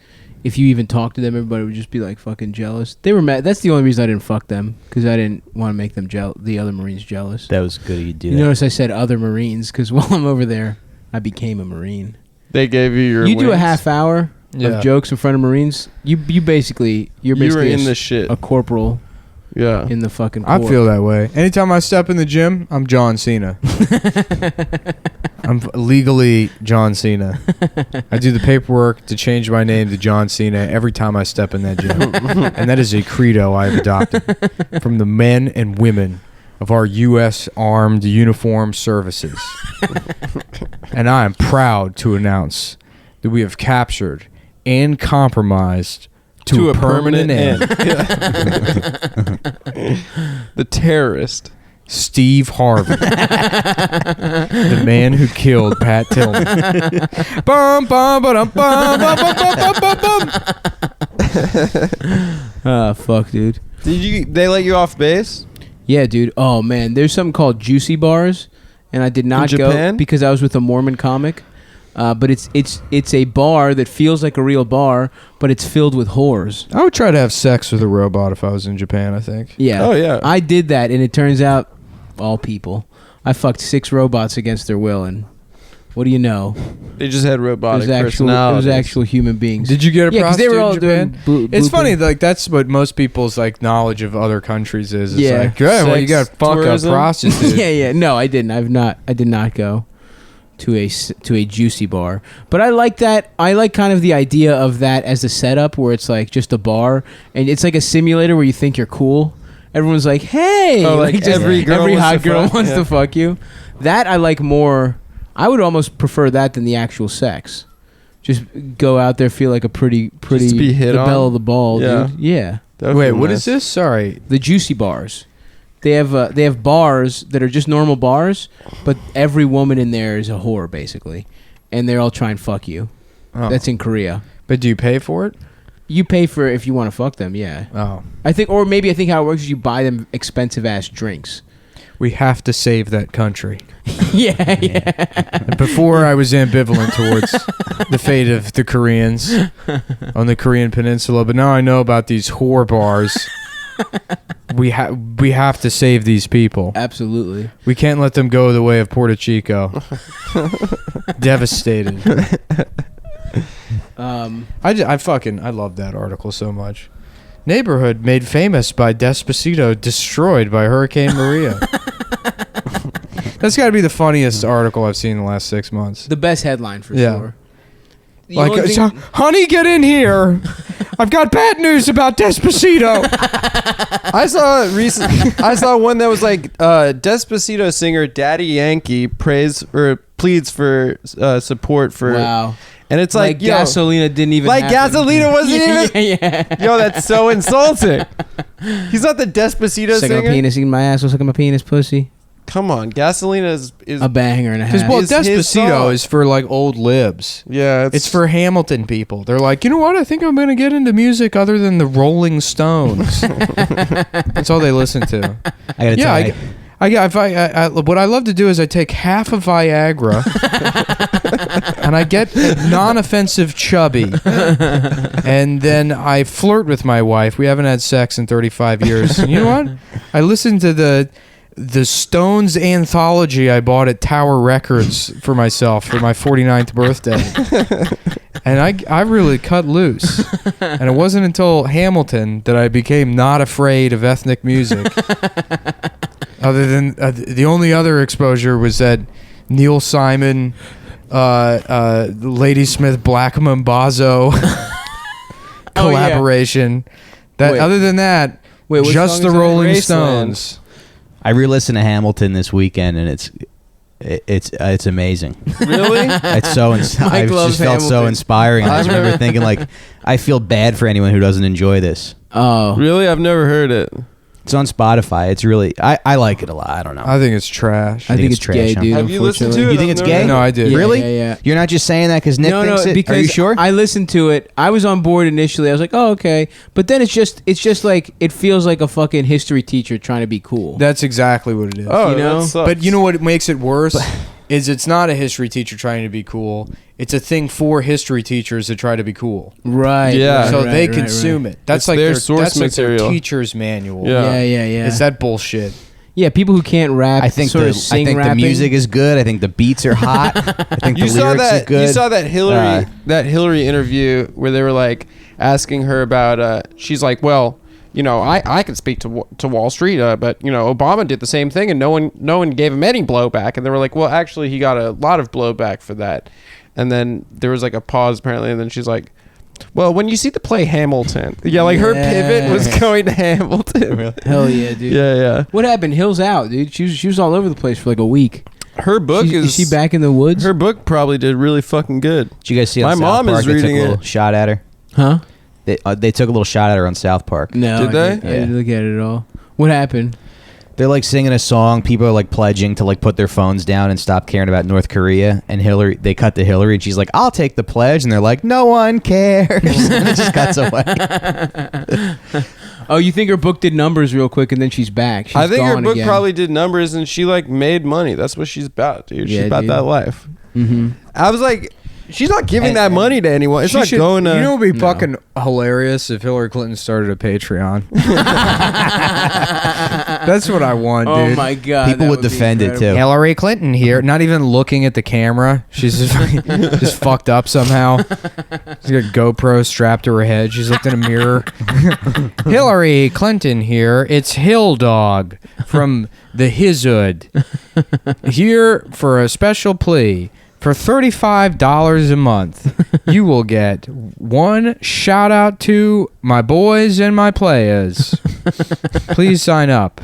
if you even talk to them, everybody would just be like fucking jealous. They were mad. That's the only reason I didn't fuck them, because I didn't want to make them the other Marines jealous. That was good of you to do You that. notice I said other Marines because while I'm over there, I became a Marine. They gave you your. You do a wings. half hour of jokes in front of Marines. You're basically You were in the shit. a corporal Yeah. in the fucking. I Corps. feel that way. Anytime I step in the gym, I'm John Cena. I'm legally John Cena. I do the paperwork to change my name to John Cena every time I step in that gym. And that is a credo I've adopted from the men and women of our U.S. Armed Uniformed Services. And I am proud to announce that we have captured and compromised to a permanent end. The terrorist. Steve Harvey, the man who killed Pat Tillman. Bum, bum, ba-dum, bum, bum, bum, bum, bum, bum. Fuck, dude. They let you off base? Yeah, dude. Oh man, there's something called Juicy Bars, and I did not go Japan? because I was with a Mormon comic. But it's a bar that feels like a real bar, but it's filled with whores. I would try to have sex with a robot if I was in Japan, I think. Yeah. Oh, yeah. I did that, and it turns out, all people, I fucked 6 robots against their will, and what do you know? They just had robotic It was personalities. actual human beings. Did you get a Yeah, 'cause prostitute they were all in Japan? doing It's blooping. funny, like that's what most people's like knowledge of other countries is. It's Yeah. like, good, well, you got to Sex fuck tourism? a prostitute. yeah. No, I didn't. I did not go to a juicy bar. But I like that. I like kind of the idea of that as a setup where it's like just a bar and it's like a simulator where you think you're cool. Everyone's like, "Hey!" Oh, like just every girl every wants hot to girl fuck? wants Yeah. to fuck you. That I like more. I would almost prefer that than the actual sex. Just go out there, feel like a pretty Just to be hit the on? bell of the ball, Yeah. dude. Yeah. That would Wait, be what nice. is this? Sorry. The juicy bars. They have bars that are just normal bars, but every woman in there is a whore basically, and they're all trying to fuck you. Oh. That's in Korea. But do you pay for it? You pay for it if you want to fuck them. Yeah, Oh. I think how it works is you buy them expensive ass drinks. We have to save that country. yeah. And before I was ambivalent towards the fate of the Koreans on the Korean Peninsula, but now I know about these whore bars. We have to save these people. Absolutely. We can't let them go the way of Puerto Chico. Devastated. I love that article so much. neighborhood made famous by Despacito destroyed by Hurricane Maria. That's got to be the funniest article I've seen in the last 6 months. The best headline for sure. Like, honey, get in here. I've got bad news about Despacito. I saw one that was like Despacito singer Daddy Yankee pleads for support for. Wow. And it's like Gasolina didn't even like happen. Gasolina wasn't even. Yeah. Yo, that's so insulting. He's not the Despacito Suck singer. my penis, eating my ass, suck my penis, pussy. Come on, Gasolina is a banger and a half. Because well, his Despacito is for like old libs. Yeah, it's for Hamilton people. They're like, you know what? I think I'm gonna get into music other than the Rolling Stones. That's all they listen to. I gotta tell you. What I love to do is I take half of Viagra and I get non-offensive chubby, and then I flirt with my wife. We haven't had sex in 35 years. And you know what? I listen to the Stones anthology I bought at Tower Records for myself for my 49th birthday. And I really cut loose. And it wasn't until Hamilton that I became not afraid of ethnic music. Other than the only other exposure was that Neil Simon, Ladysmith Black Mambazo collaboration. Other than that, just the Rolling Stones. I re-listened to Hamilton this weekend, and it's amazing. Really? It's so. I just felt so inspiring. I just remember thinking, like, I feel bad for anyone who doesn't enjoy this. Oh, really? I've never heard it. It's on Spotify. It's really. I like it a lot. I don't know. I think it's trash. I think it's trash. gay, dude. Have you listened to it? You think it's gay? No, I did. Really? Yeah. You're not just saying that because Nick thinks it? Because are you sure? I listened to it. I was on board initially. I was like, oh, okay. But then it's just like, it feels like a fucking history teacher trying to be cool. That's exactly what it is. Oh, you know? that sucks. But you know what makes it worse? Is it's not a history teacher trying to be cool. It's a thing for history teachers to try to be cool. Right. Yeah. So they consume it. That's It's like their source material. Like their teacher's manual. Yeah. Yeah. It's that bullshit. Yeah, people who can't rap. I think the rapping. music is good. I think the beats are hot. I think You the saw lyrics that? is good. You saw that Hillary interview where they were like asking her about. She's like, well, you know, I can speak to Wall Street, but you know, Obama did the same thing, and no one gave him any blowback. And they were like, well, actually, he got a lot of blowback for that. And then there was like a pause apparently, and then she's like, well, when you see the play Hamilton, her pivot was going to Hamilton. Hell yeah, dude. Yeah. What happened? Hill's out, dude. She was all over the place for like a week. Her book is she back in the woods? Her book probably did really fucking good. Did you guys see? My on South mom Park, is they reading took a it. little shot at her. Huh? They took a little shot at her on South Park. No, Did they? I didn't look at it at all. What happened? They're like singing a song. People are like pledging to like put their phones down and stop caring about North Korea. And they cut to Hillary, and she's like, "I'll take the pledge." And they're like, "No one cares." And it just cuts away. Oh, you think her book did numbers real quick, and then she's back? I think her book again. probably did numbers, and she like made money. That's what she's about, dude. Yeah, She's about dude. that life. Mm-hmm. I was like, she's not giving that money to anyone. It's She not should- going to. You know what would be fucking hilarious if Hillary Clinton started a Patreon. That's what I want, dude. Oh my god, People that would be defend it incredible. too. Hillary Clinton here, not even looking at the camera. She's just fucked up somehow. She's got a GoPro strapped to her head. She's looked in a mirror. Hillary Clinton here. It's Hill Dog from the Hizhood. Here for a special plea. For $35 a month, you will get one shout out to my boys and my players. Please sign up.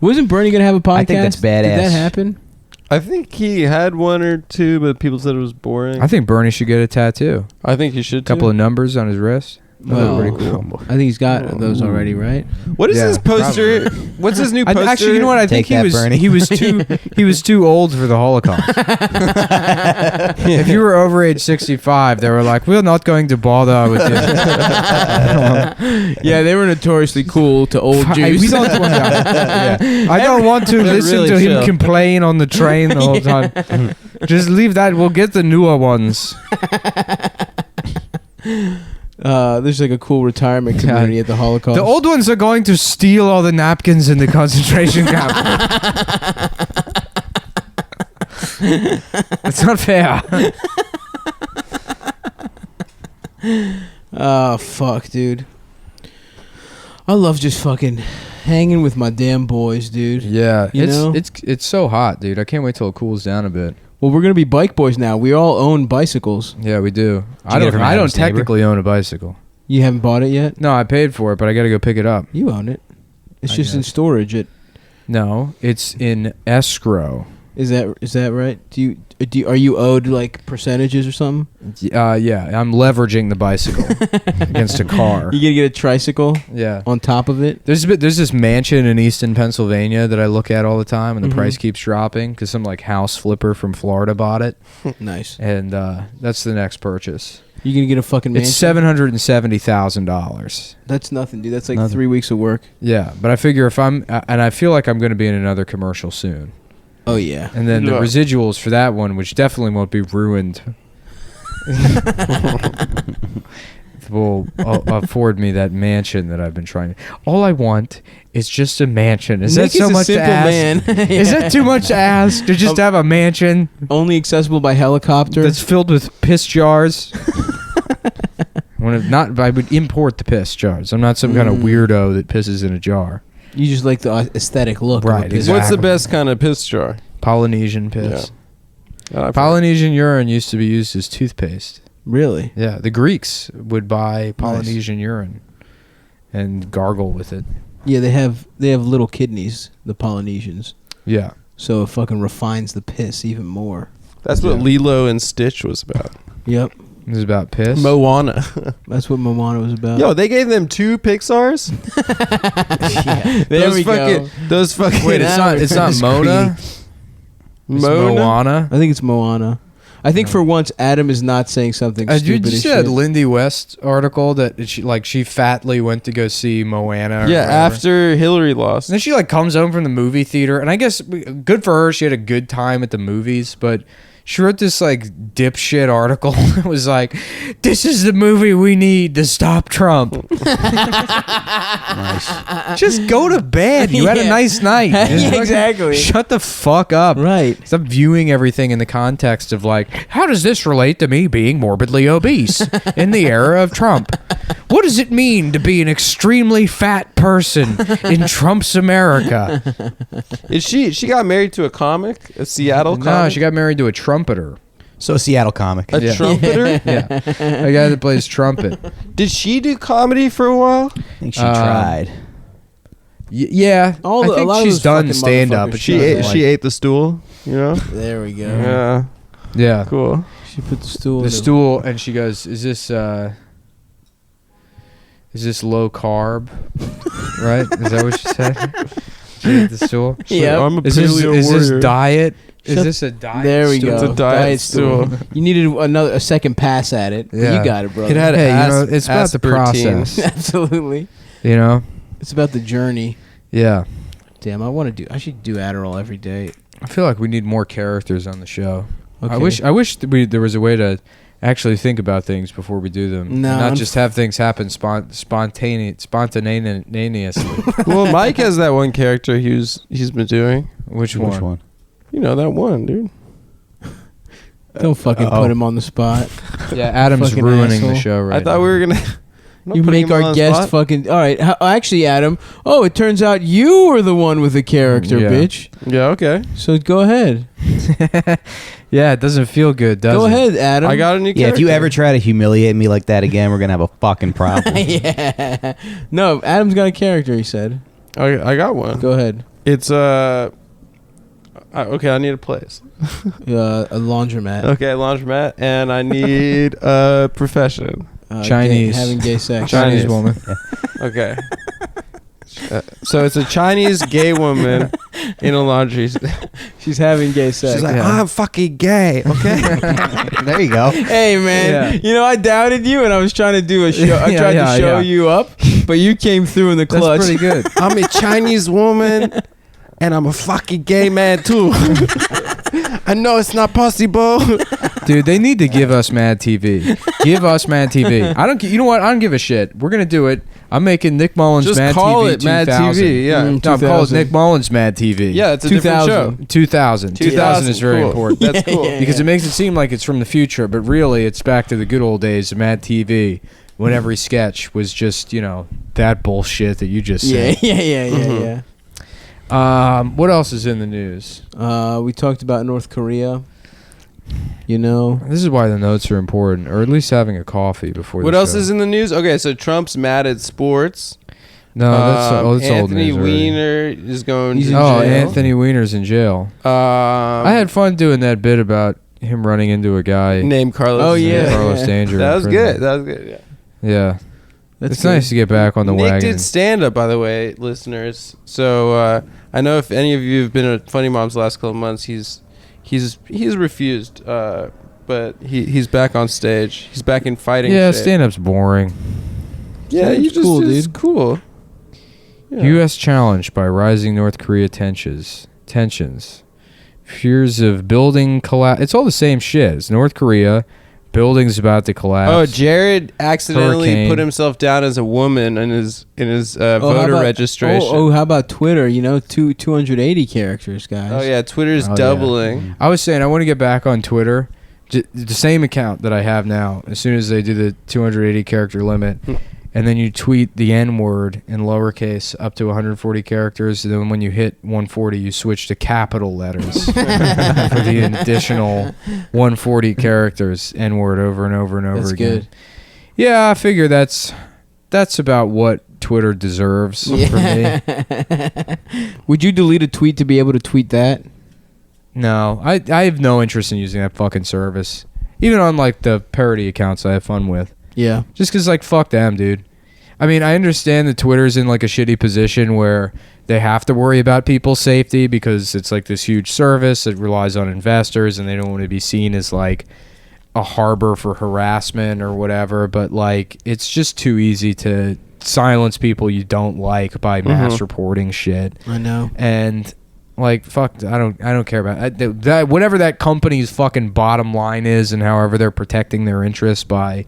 Wasn't Bernie gonna have a podcast? I think that's badass. Did that happen? I think he had one or two, but people said it was boring. I think Bernie should get a tattoo. I think he should. A couple of numbers on his wrist. Well, Pretty cool. I think he's got those already, right? What is Yeah, his poster? What's his new poster? Actually, you know what? I think Take that, Bernie. he was too old for the Holocaust. If you were over age 65, they were like, "We're not going to bother with this." Yeah, they were notoriously cool to old Jews. We don't want I don't want to They're listen really to him chill. complain on the train the whole time. Just leave that. We'll get the newer ones. There's like a cool retirement community at the Holocaust. The old ones are going to steal all the napkins in the concentration camp. It's not fair. Oh fuck, dude. I love just fucking hanging with my damn boys, dude. Yeah, You know? it's so hot, dude. I can't wait till it cools down a bit. Well, we're gonna be bike boys now. We all own bicycles. Yeah, we do. you get it from I don't Adam's neighbor? technically own a bicycle. You haven't bought it yet? No, I paid for it, but I got to go pick it up. You own it. It's I just in guess. storage. No, it's in escrow. Is that right? Are you owed like percentages or something? Yeah, I'm leveraging the bicycle against a car. You gonna get a tricycle Yeah. on top of it? There's this mansion in Easton, Pennsylvania that I look at all the time, and the Mhm. price keeps dropping because some like house flipper from Florida bought it, Nice. and that's the next purchase. You gonna get a fucking mansion? It's $770,000. That's nothing, dude. That's like Nothing. 3 weeks of work. Yeah, but I figure if I'm and I feel like I'm going to be in another commercial soon, Oh yeah. and then the Yeah. residuals for that one, which definitely won't be ruined, will afford me that mansion that I've been trying. All I want is just a mansion. Is Nick that so is a much to simple ask? man. Is that too much to ask to just have a mansion Only accessible by helicopter? that's filled with piss jars? I would import the piss jars. I'm not some kind of weirdo that pisses in a jar. You just like the aesthetic look. Right, Of a piss. exactly. What's the best kind of piss jar? Polynesian piss. I've Polynesian urine used to be used as toothpaste. Really? Yeah, the Greeks would buy Polynesian urine and gargle with it. Yeah, they have little kidneys, the Polynesians. Yeah. So it fucking refines the piss even more. That's what Lilo and Stitch was about. Yep. This is about piss. Moana. That's what Moana was about. Yo, they gave them 2 Pixars. There we go. Those fucking. Wait, it's not It's Mona? It's Moana? I think it's Moana. I think for once Adam is not saying something Did stupid you as see that shit. Lindy West article that she fatly went to go see Moana? Or Yeah, whatever? after Hillary lost. And then she like comes home from the movie theater, and I guess good for her. She had a good time at the movies, but she wrote this like dipshit article. It was like, "This is the movie we need to stop Trump." Nice. Just go to bed. You had a Yeah. nice night. Yeah, Just fucking exactly. Shut the fuck up. Right. Stop viewing everything in the context of like, how does this relate to me being morbidly obese in the era of Trump? What does it mean to be an extremely fat person in Trump's America? Is she got married to a comic? A Seattle comic? No, she got married to a trumpeter. So Seattle comic. A Yeah. trumpeter? Yeah, a guy that plays trumpet. Did she do comedy for a while? I think she tried. Yeah, A lot I think of she's those done fucking stand up. motherfuckers She Yeah, ate, like- she ate the stool, you know? There we go. Yeah. Yeah, Cool. She put the stool. the in stool, and she goes, "Is this low carb?" Right? Is that what she said? She ate the stool. Yeah. I'm a Is paleo this warrior. diet? Is Shut- this a diet? There we stool? go. It's a diet stool. You needed a second pass at it. Yeah. You got it, brother. It had Hey, ass, it's about the aspartame. process. Absolutely. You know? It's about the journey. Yeah. Damn, I should do Adderall every day. I feel like we need more characters on the show. Okay. I wish there was a way to actually think about things before we do them. No, And not I'm just have things happen spontaneously. Well, Mike has that one character he's been doing. Which Which one? one? You know, that one, dude. Don't fucking put him on the spot. Yeah, Adam's Fucking ruining the asshole. show right I thought now. we were going to... You make our guest fucking... All right. Actually, Adam. Oh, it turns out you were the one with the character, Yeah. bitch. Yeah, okay. So go ahead. Yeah, it doesn't feel good, does Go it? ahead, Adam. I got a new character. Yeah, if you ever try to humiliate me like that again, we're gonna have a fucking problem. Yeah. No, Adam's got a character, he said. I got one. Go ahead. It's okay, I need a place. A laundromat. Okay, laundromat, and I need a profession. Chinese. Having gay sex. Chinese Chinese. woman. Okay. So it's a Chinese gay woman in a laundry. She's having gay sex. She's like, Yeah. I'm fucking gay, okay? There you go. Hey man, Yeah. you know I doubted you and I was trying to do a show. I Yeah, tried yeah, to show yeah. you up, but you came through in the That's clutch. pretty good. I'm a Chinese woman, and I'm a fucking gay man too. I know it's not possible. Dude, they need to give us Mad TV. Give us Mad TV. You know what? I don't give a shit. We're gonna do it. I'm making Nick Mullins Just Mad call TV it Mad 2000. TV, yeah. Mm. No, I'm calling it 2000. Nick Mullins Mad TV. Yeah, it's a different show. 2000. 2000 is very cool. important. That's cool. Yeah. Because it makes it seem like it's from the future, but really it's back to the good old days of Mad TV when every sketch was just, that bullshit that you just said. Yeah. What else is in the news? We talked about North Korea. This is why the notes are important, or at least having a coffee before. What else is in the news? Okay, so Trump's mad at sports. No, that's old Anthony news. Weiner is going to jail. Anthony Weiner's in jail. I had fun doing that bit about him running into a guy named Carlos. Oh yeah, Carlos Danger. That was good. Yeah. That's it's good. nice to get back on the Nick wagon. did stand up, by the way, listeners. So I know if any of you have been at Funny Moms the last couple of months, he's refused. But he's back on stage. He's back in fighting. Yeah, shape. stand up's boring. Yeah, Stand-up's you just cool, it's dude. cool. Yeah. U.S. challenged by rising North Korea tensions. Fears of building collapse. It's all the same shit. It's North Korea. Buildings about to collapse. Oh, Jared accidentally Hurricane. put himself down as a woman in his how voter about- registration. How about Twitter? 280 characters, guys. Oh yeah, Twitter's Oh, yeah. doubling. I was saying I want to get back on Twitter. The same account that I have now. As soon as they do the 280 character limit, and then you tweet the N word in lowercase up to 140 characters. And then when you hit 140, you switch to capital letters for the additional 140 characters. N word over and over and over That's again. good. Yeah, I figure that's about what Twitter deserves for me. Would you delete a tweet to be able to tweet that? No, I have no interest in using that fucking service. Even on like the parody accounts I have fun with. Yeah. Just because, like, fuck them, dude. I mean, I understand that Twitter's in, like, a shitty position where they have to worry about people's safety because it's, like, this huge service that relies on investors and they don't want to be seen as, like, a harbor for harassment or whatever. But, like, it's just too easy to silence people you don't like by mass reporting shit. I know. And... like, fuck, I don't care about that. Whatever that company's fucking bottom line is and however they're protecting their interests by,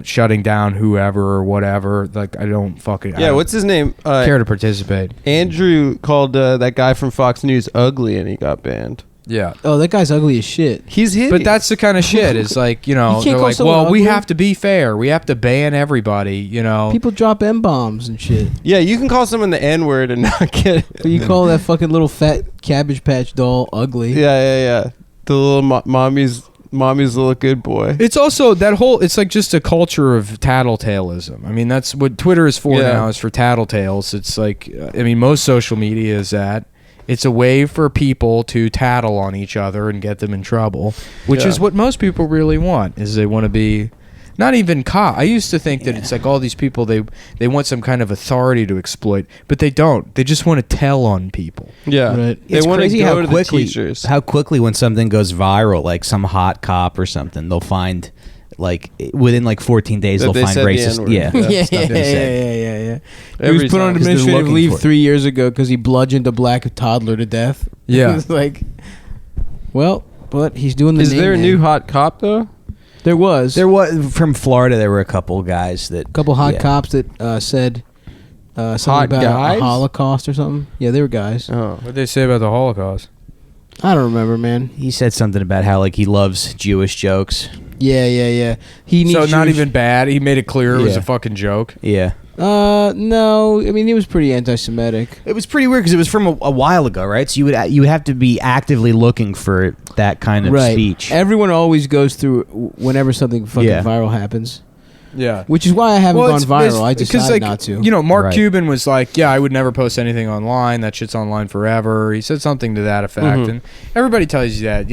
shutting down whoever or whatever. Like, I don't fucking... Yeah, what's his name? Care to participate. Andrew called that guy from Fox News ugly, and he got banned. Yeah. Oh, that guy's ugly as shit. He's hideous. But that's the kind of shit. It's like, can't they're call like, someone well, we ugly. have to be fair. We have to ban everybody, People drop M-bombs and shit. Yeah, you can call someone the N-word and not get... But you call that fucking little fat Cabbage Patch doll ugly. Yeah. The little mommy's little good boy. It's also it's like just a culture of tattletaleism. I mean, that's what Twitter is for now, is for tattletales. It's like, most social media is that. It's a way for people to tattle on each other and get them in trouble, which is what most people really want, is they want to be not even caught. I used to think that it's like all these people, they want some kind of authority to exploit, but they don't. They just want to tell on people. Yeah. Right. They It's want to crazy go how to quickly, the teachers. how quickly when something goes viral, like some hot cop or something, they'll find, like, within like 14 days, That they'll they find said the racist. N-word. Yeah. Yeah. stuff they say. He was Every put on time. 'Cause they're administrative looking leave for it. 3 years ago because he bludgeoned a black toddler to death. Yeah. It's like, well, but he's doing the Is there a name. new hot cop, though? There was. There was, from Florida, there were a couple guys that... a couple hot yeah. cops that said something Hot about guys? a Holocaust or something. Yeah, they were guys. Oh. What did they say about the Holocaust? I don't remember, man. He said something about how, like, he loves Jewish jokes. Yeah. He needs So not Jewish- even bad. He made it clear it was Yeah. a fucking joke. Yeah. No. I mean, he was pretty anti-Semitic. It was pretty weird because it was from a while ago, right? So you would have to be actively looking for that kind of Right. speech. Everyone always goes through whenever something fucking Yeah. viral happens. Yeah. Which is why I haven't gone viral. I because, decided like, not to. Mark Right. Cuban was like, yeah, I would never post anything online. That shit's online forever. He said something to that effect. And everybody tells you that,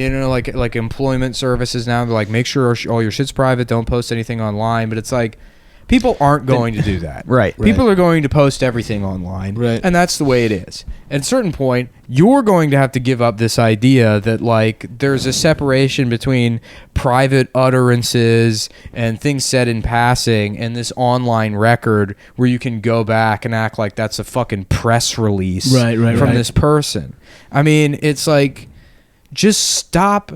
like employment services now, they're like, make sure all your shit's private. Don't post anything online. But it's like, people aren't going to do that. Right. People are going to post everything online. Right. And that's the way it is. At a certain point, you're going to have to give up this idea that, like, there's a separation between private utterances and things said in passing and this online record where you can go back and act like that's a fucking press release from this person. I mean, it's like, just stop.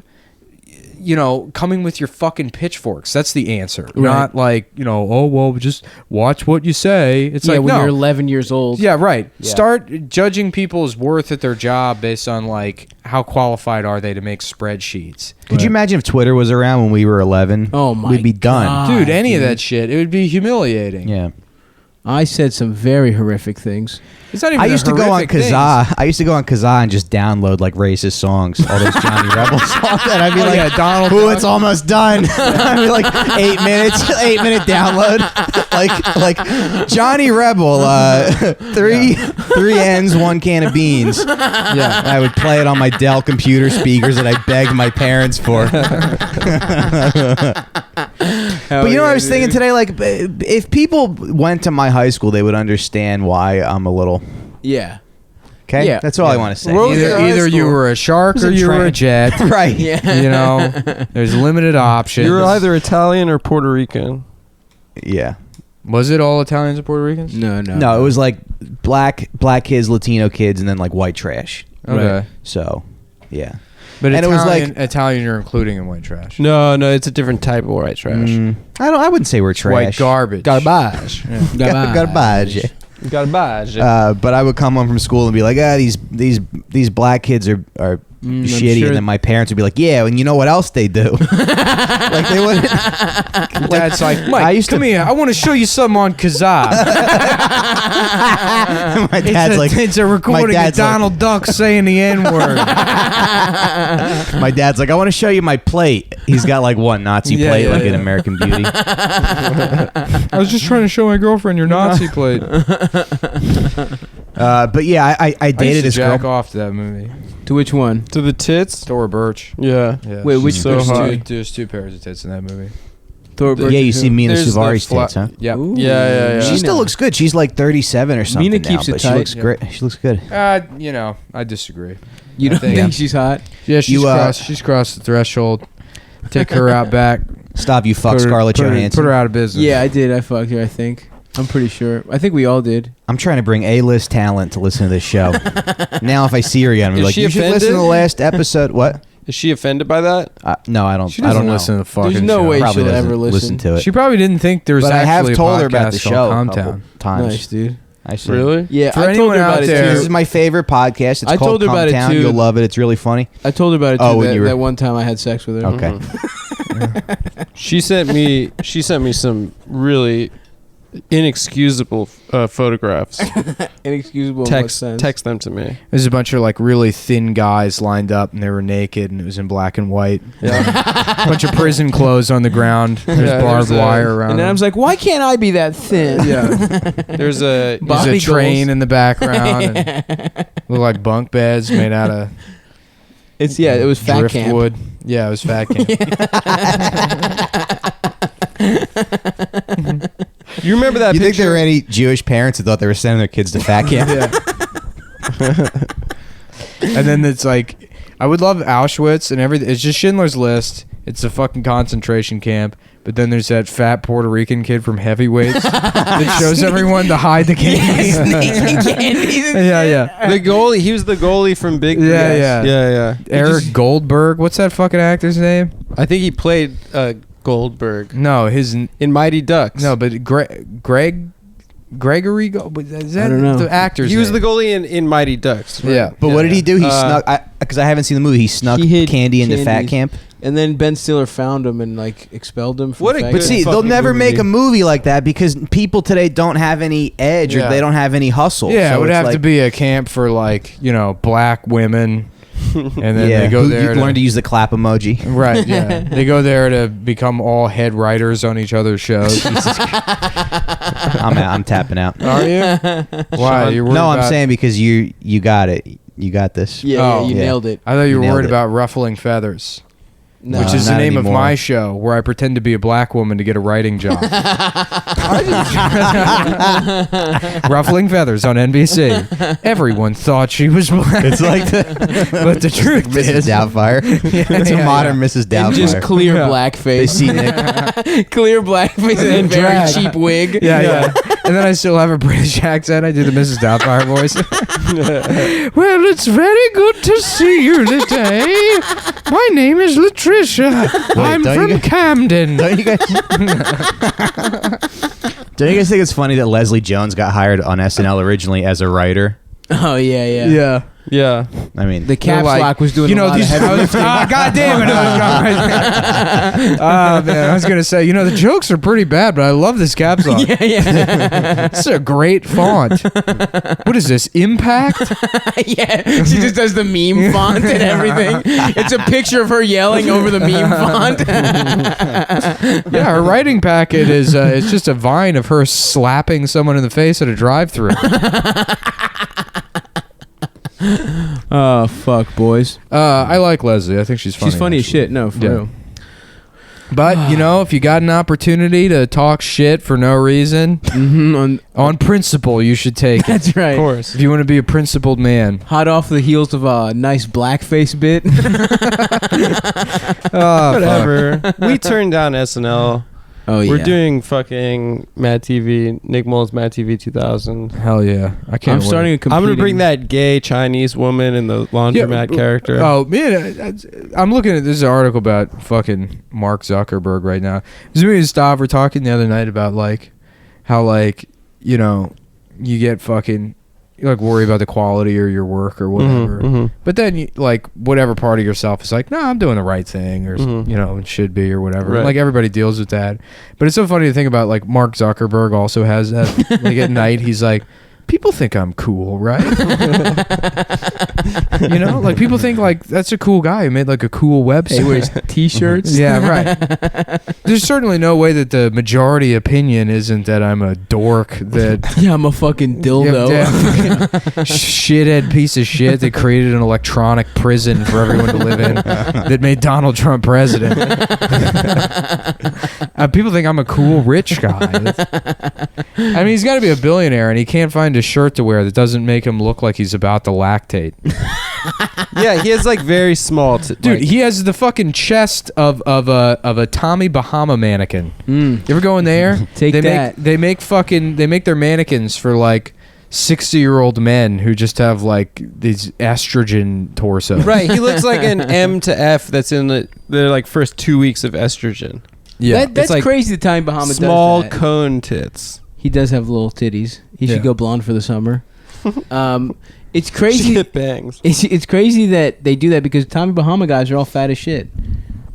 coming with your fucking pitchforks. That's the answer. Right. Not like, oh, well, just watch what you say. It's like, when you're 11 years old. Yeah, right. Yeah. Start judging people's worth at their job based on, like, how qualified are they to make spreadsheets. Could you imagine if Twitter was around when we were 11? Oh, my We'd be done. Dude, any of that shit. It would be humiliating. Yeah. I said some very horrific things. It's not even I used to go on Kazaa and just download like racist songs, all those Johnny Rebel songs, and I'd be like, Donald "Ooh, Duck. it's almost done." I'd be like 8 minutes, 8-minute download, like Johnny Rebel, three ends, 1 can of beans. Yeah, and I would play it on my Dell computer speakers that I begged my parents for. But you know what I was thinking today? Like, if people went to my high school, they would understand why I'm a little. Yeah. Okay? Yeah. That's all I want to say. Either you were a shark or you were a jet. Right. Yeah. There's limited options. You were either Italian or Puerto Rican. Yeah. Was it all Italians or Puerto Ricans? No. No, it was like black kids, Latino kids, and then like white trash. Okay. Right. So, yeah. But and Italian, it was like Italian you're including in white trash. No, it's a different type of white trash. I wouldn't say we're trash. White garbage. Garbage. Garbage. Garbage. But I would come home from school and be like, these black kids are shitty, sure. and then my parents would be like, yeah, and you know what else they do? Like they wouldn't. Dad's like, Mike, come here. I want to show you something on Kazaa. My dad's like, it's a recording of Donald Duck saying the N-word. My dad's like, I want to show you my plate. He's got like one Nazi plate, like in American Beauty. I was just trying to show my girlfriend your Nazi plate. But yeah, I dated this girl. Jack off to that movie. To which one? To the tits? Thora Birch. Yeah. Wait, which so hot. There's 2 pairs of tits in that movie. Thora Birch. Yeah, you see Mina There's the Suvari's tits, huh? Yep. Yeah. She still looks good. She's like 37 or something. Mina keeps now, it but tight. She looks great. She looks good. I disagree. You don't think she's hot? Yeah, she's crossed the threshold. Take her out back. Stop, you fuck Scarlett Johansson. Put her out of business. Yeah, I did. I fucked her, I think. I'm pretty sure. I think we all did. I'm trying to bring A-list talent to listen to this show. Now if I see her again, I'm like, you should listen to the last episode. What? Is she offended by that? No, I don't. She doesn't listen to the fucking There's no show. way Probably she'll doesn't ever listen to it. She probably didn't think there was But I actually have told her about the podcast show called a couple CumTown. times. Nice, dude. I see. Really? Yeah, For I told anyone her out about it there- too. This is my favorite podcast. It's I called told her about it CumTown. too. You'll love it. It's really funny. I told her about it too. Oh, when you were- that one time I had sex with her. Okay. She sent me some really inexcusable photographs. Inexcusable. in what sense? Text them to me. There's a bunch of like really thin guys lined up and they were naked and it was in black and white. Yeah. A bunch of prison clothes on the ground. There's barbed wire around. And then I was like, why can't I be that thin? yeah. There's a There's a train in the background. And look like bunk beds made out of It was fat camp. driftwood. Yeah, it was fat camp. You remember that You think picture? there were any Jewish parents who thought they were sending their kids to fat camp? And then it's like, I would love Auschwitz and everything. It's just Schindler's List. It's a fucking concentration camp. But then there's that fat Puerto Rican kid from Heavyweights that shows everyone to hide the candies. yeah. The goalie. He was the goalie from Big. Yeah. Eric Goldberg. What's that fucking actor's name? I think he played Goldberg. No, in Mighty Ducks. No, but Gregory. Is that I don't know. the actor's He was name? the goalie in Mighty Ducks. Right? Yeah. But what did he do? He snuck, because I haven't seen the movie, he snuck He hid candy into fat candies. camp. And then Ben Stiller found him and like expelled him. From What a fat good But see, camp. they'll fucking never movie. make a movie like that because people today don't have any edge or Yeah. they don't have any hustle. Yeah, So it would it's have to like- be a camp for like, black women. And then they go Who- there you learn to use the clap emoji. Right, yeah. They go there to become all head writers on each other's shows. I'm tapping out. Are you? Why? You're worried No, I'm about- saying because you got it. You got this. Yeah, Oh. you Yeah. nailed it. I thought you were nailed worried it. about ruffling feathers. No. Which is the not name of anymore. my show, where I pretend to be a black woman to get a writing job. Ruffling Feathers on NBC. Everyone thought she was black. It's like But the truth Mrs. is, Doubtfire. It's a modern Mrs. And just Doubtfire. clear Yeah. They blackface. see Nick. Clear blackface and a very drag. cheap wig. yeah. And then I still have a British accent. I do the Mrs. Doubtfire voice. Well, it's very good to see you today. My name is Latrice. Patricia. I'm from Camden. Don't you guys think it's funny that Leslie Jones got hired on SNL originally as a writer? Oh yeah. Yeah. I mean, The caps like, lock was doing you know, a lot these. of heavy lifting. God damn it! Man, I was gonna say, the jokes are pretty bad, but I love this caps lock. Yeah. This is a great font. What is this? Impact? Yeah, she just does the meme font and everything. It's a picture of her yelling over the meme font. Yeah, her writing packet is it's just a vine of her slapping someone in the face at a drive-thru. Oh fuck, boys. I like Leslie. I think she's funny. She's funny as actually. shit. No, for Yeah. real. But if you got an opportunity to talk shit for no reason, on principle, you should take it. That's right. Of course. If you want to be a principled man. Hot off the heels of a nice blackface bit. Whatever. We turned down SNL. Oh yeah. We're doing fucking Mad TV, Nick Mole's Mad TV 2000. Hell yeah. I can't I'm starting a I'm gonna bring that gay Chinese woman in the laundromat character. Oh, man. I'm looking at this article about fucking Mark Zuckerberg right now. Me and Stav were talking the other night about, how, you get fucking... You worry about the quality of your work or whatever. But then you whatever part of yourself is like, no, I'm doing the right thing, or it should be, or whatever. Right. Everybody deals with that. But it's so funny to think about. Mark Zuckerberg also has that. At night, he's like, people think I'm cool, right? People think that's a cool guy who made a cool website. He wears t-shirts. Yeah, right. There's certainly no way that the majority opinion isn't that I'm a dork, that Yeah, I'm a fucking dildo. shithead piece of shit that created an electronic prison for everyone to live in that made Donald Trump president. People think I'm a cool rich guy. He's got to be a billionaire, and he can't find a shirt to wear that doesn't make him look like he's about to lactate. Yeah, he has very small. Dude, he has the fucking chest of a Tommy Bahama mannequin. You ever go in there? Take that. They make their mannequins for 60-year-old men who just have these estrogen torsos. Right, he looks like an M to F that's in the first 2 weeks of estrogen. Yeah, That's crazy. The Tommy Bahama Small does that. cone tits. He does have little titties. He should go blonde for the summer. It's crazy. Shit bangs. It's crazy that they do that because Tommy Bahama guys are all fat as shit.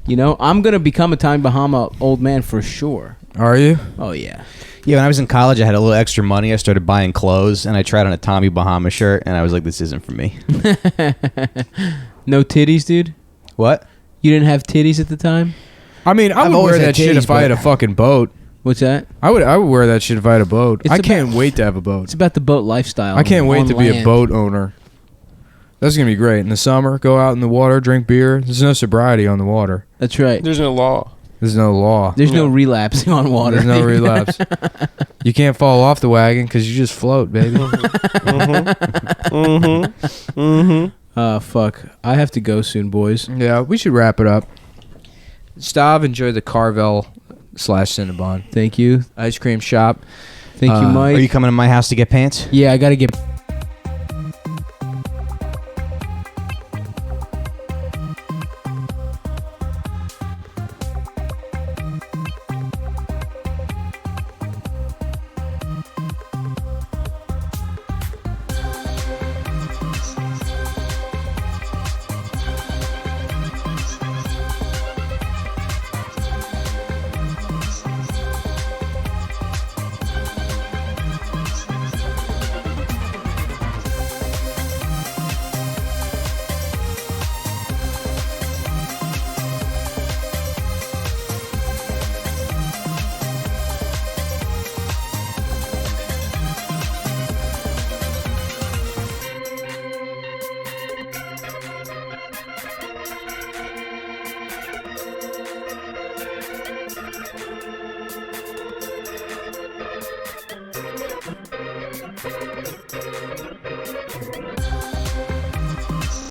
I'm gonna become a Tommy Bahama old man for sure. Are you? Oh yeah. yeah, when I was in college, I had a little extra money. I started buying clothes, and I tried on a Tommy Bahama shirt, and I was like, this isn't for me. No titties, dude? What? You didn't have titties at the time? I would always wear had that shit titties, if I had a fucking boat. What's that? I would wear that shit if I had a boat. It's I can't wait to have a boat. It's about the boat lifestyle. I can't wait on to be a land. boat owner. That's gonna be great. In the summer, go out in the water, drink beer. There's no sobriety on the water. That's right. There's no law. There's no law. There's no relapsing on water. There's no relapse. You can't fall off the wagon because you just float, baby. Fuck. I have to go soon, boys. Yeah, we should wrap it up. Stav, enjoy the Carvel /Cinnabon Thank you. ice cream shop. Thank you, Mike. Are you coming to my house to get pants? Yeah, I gotta get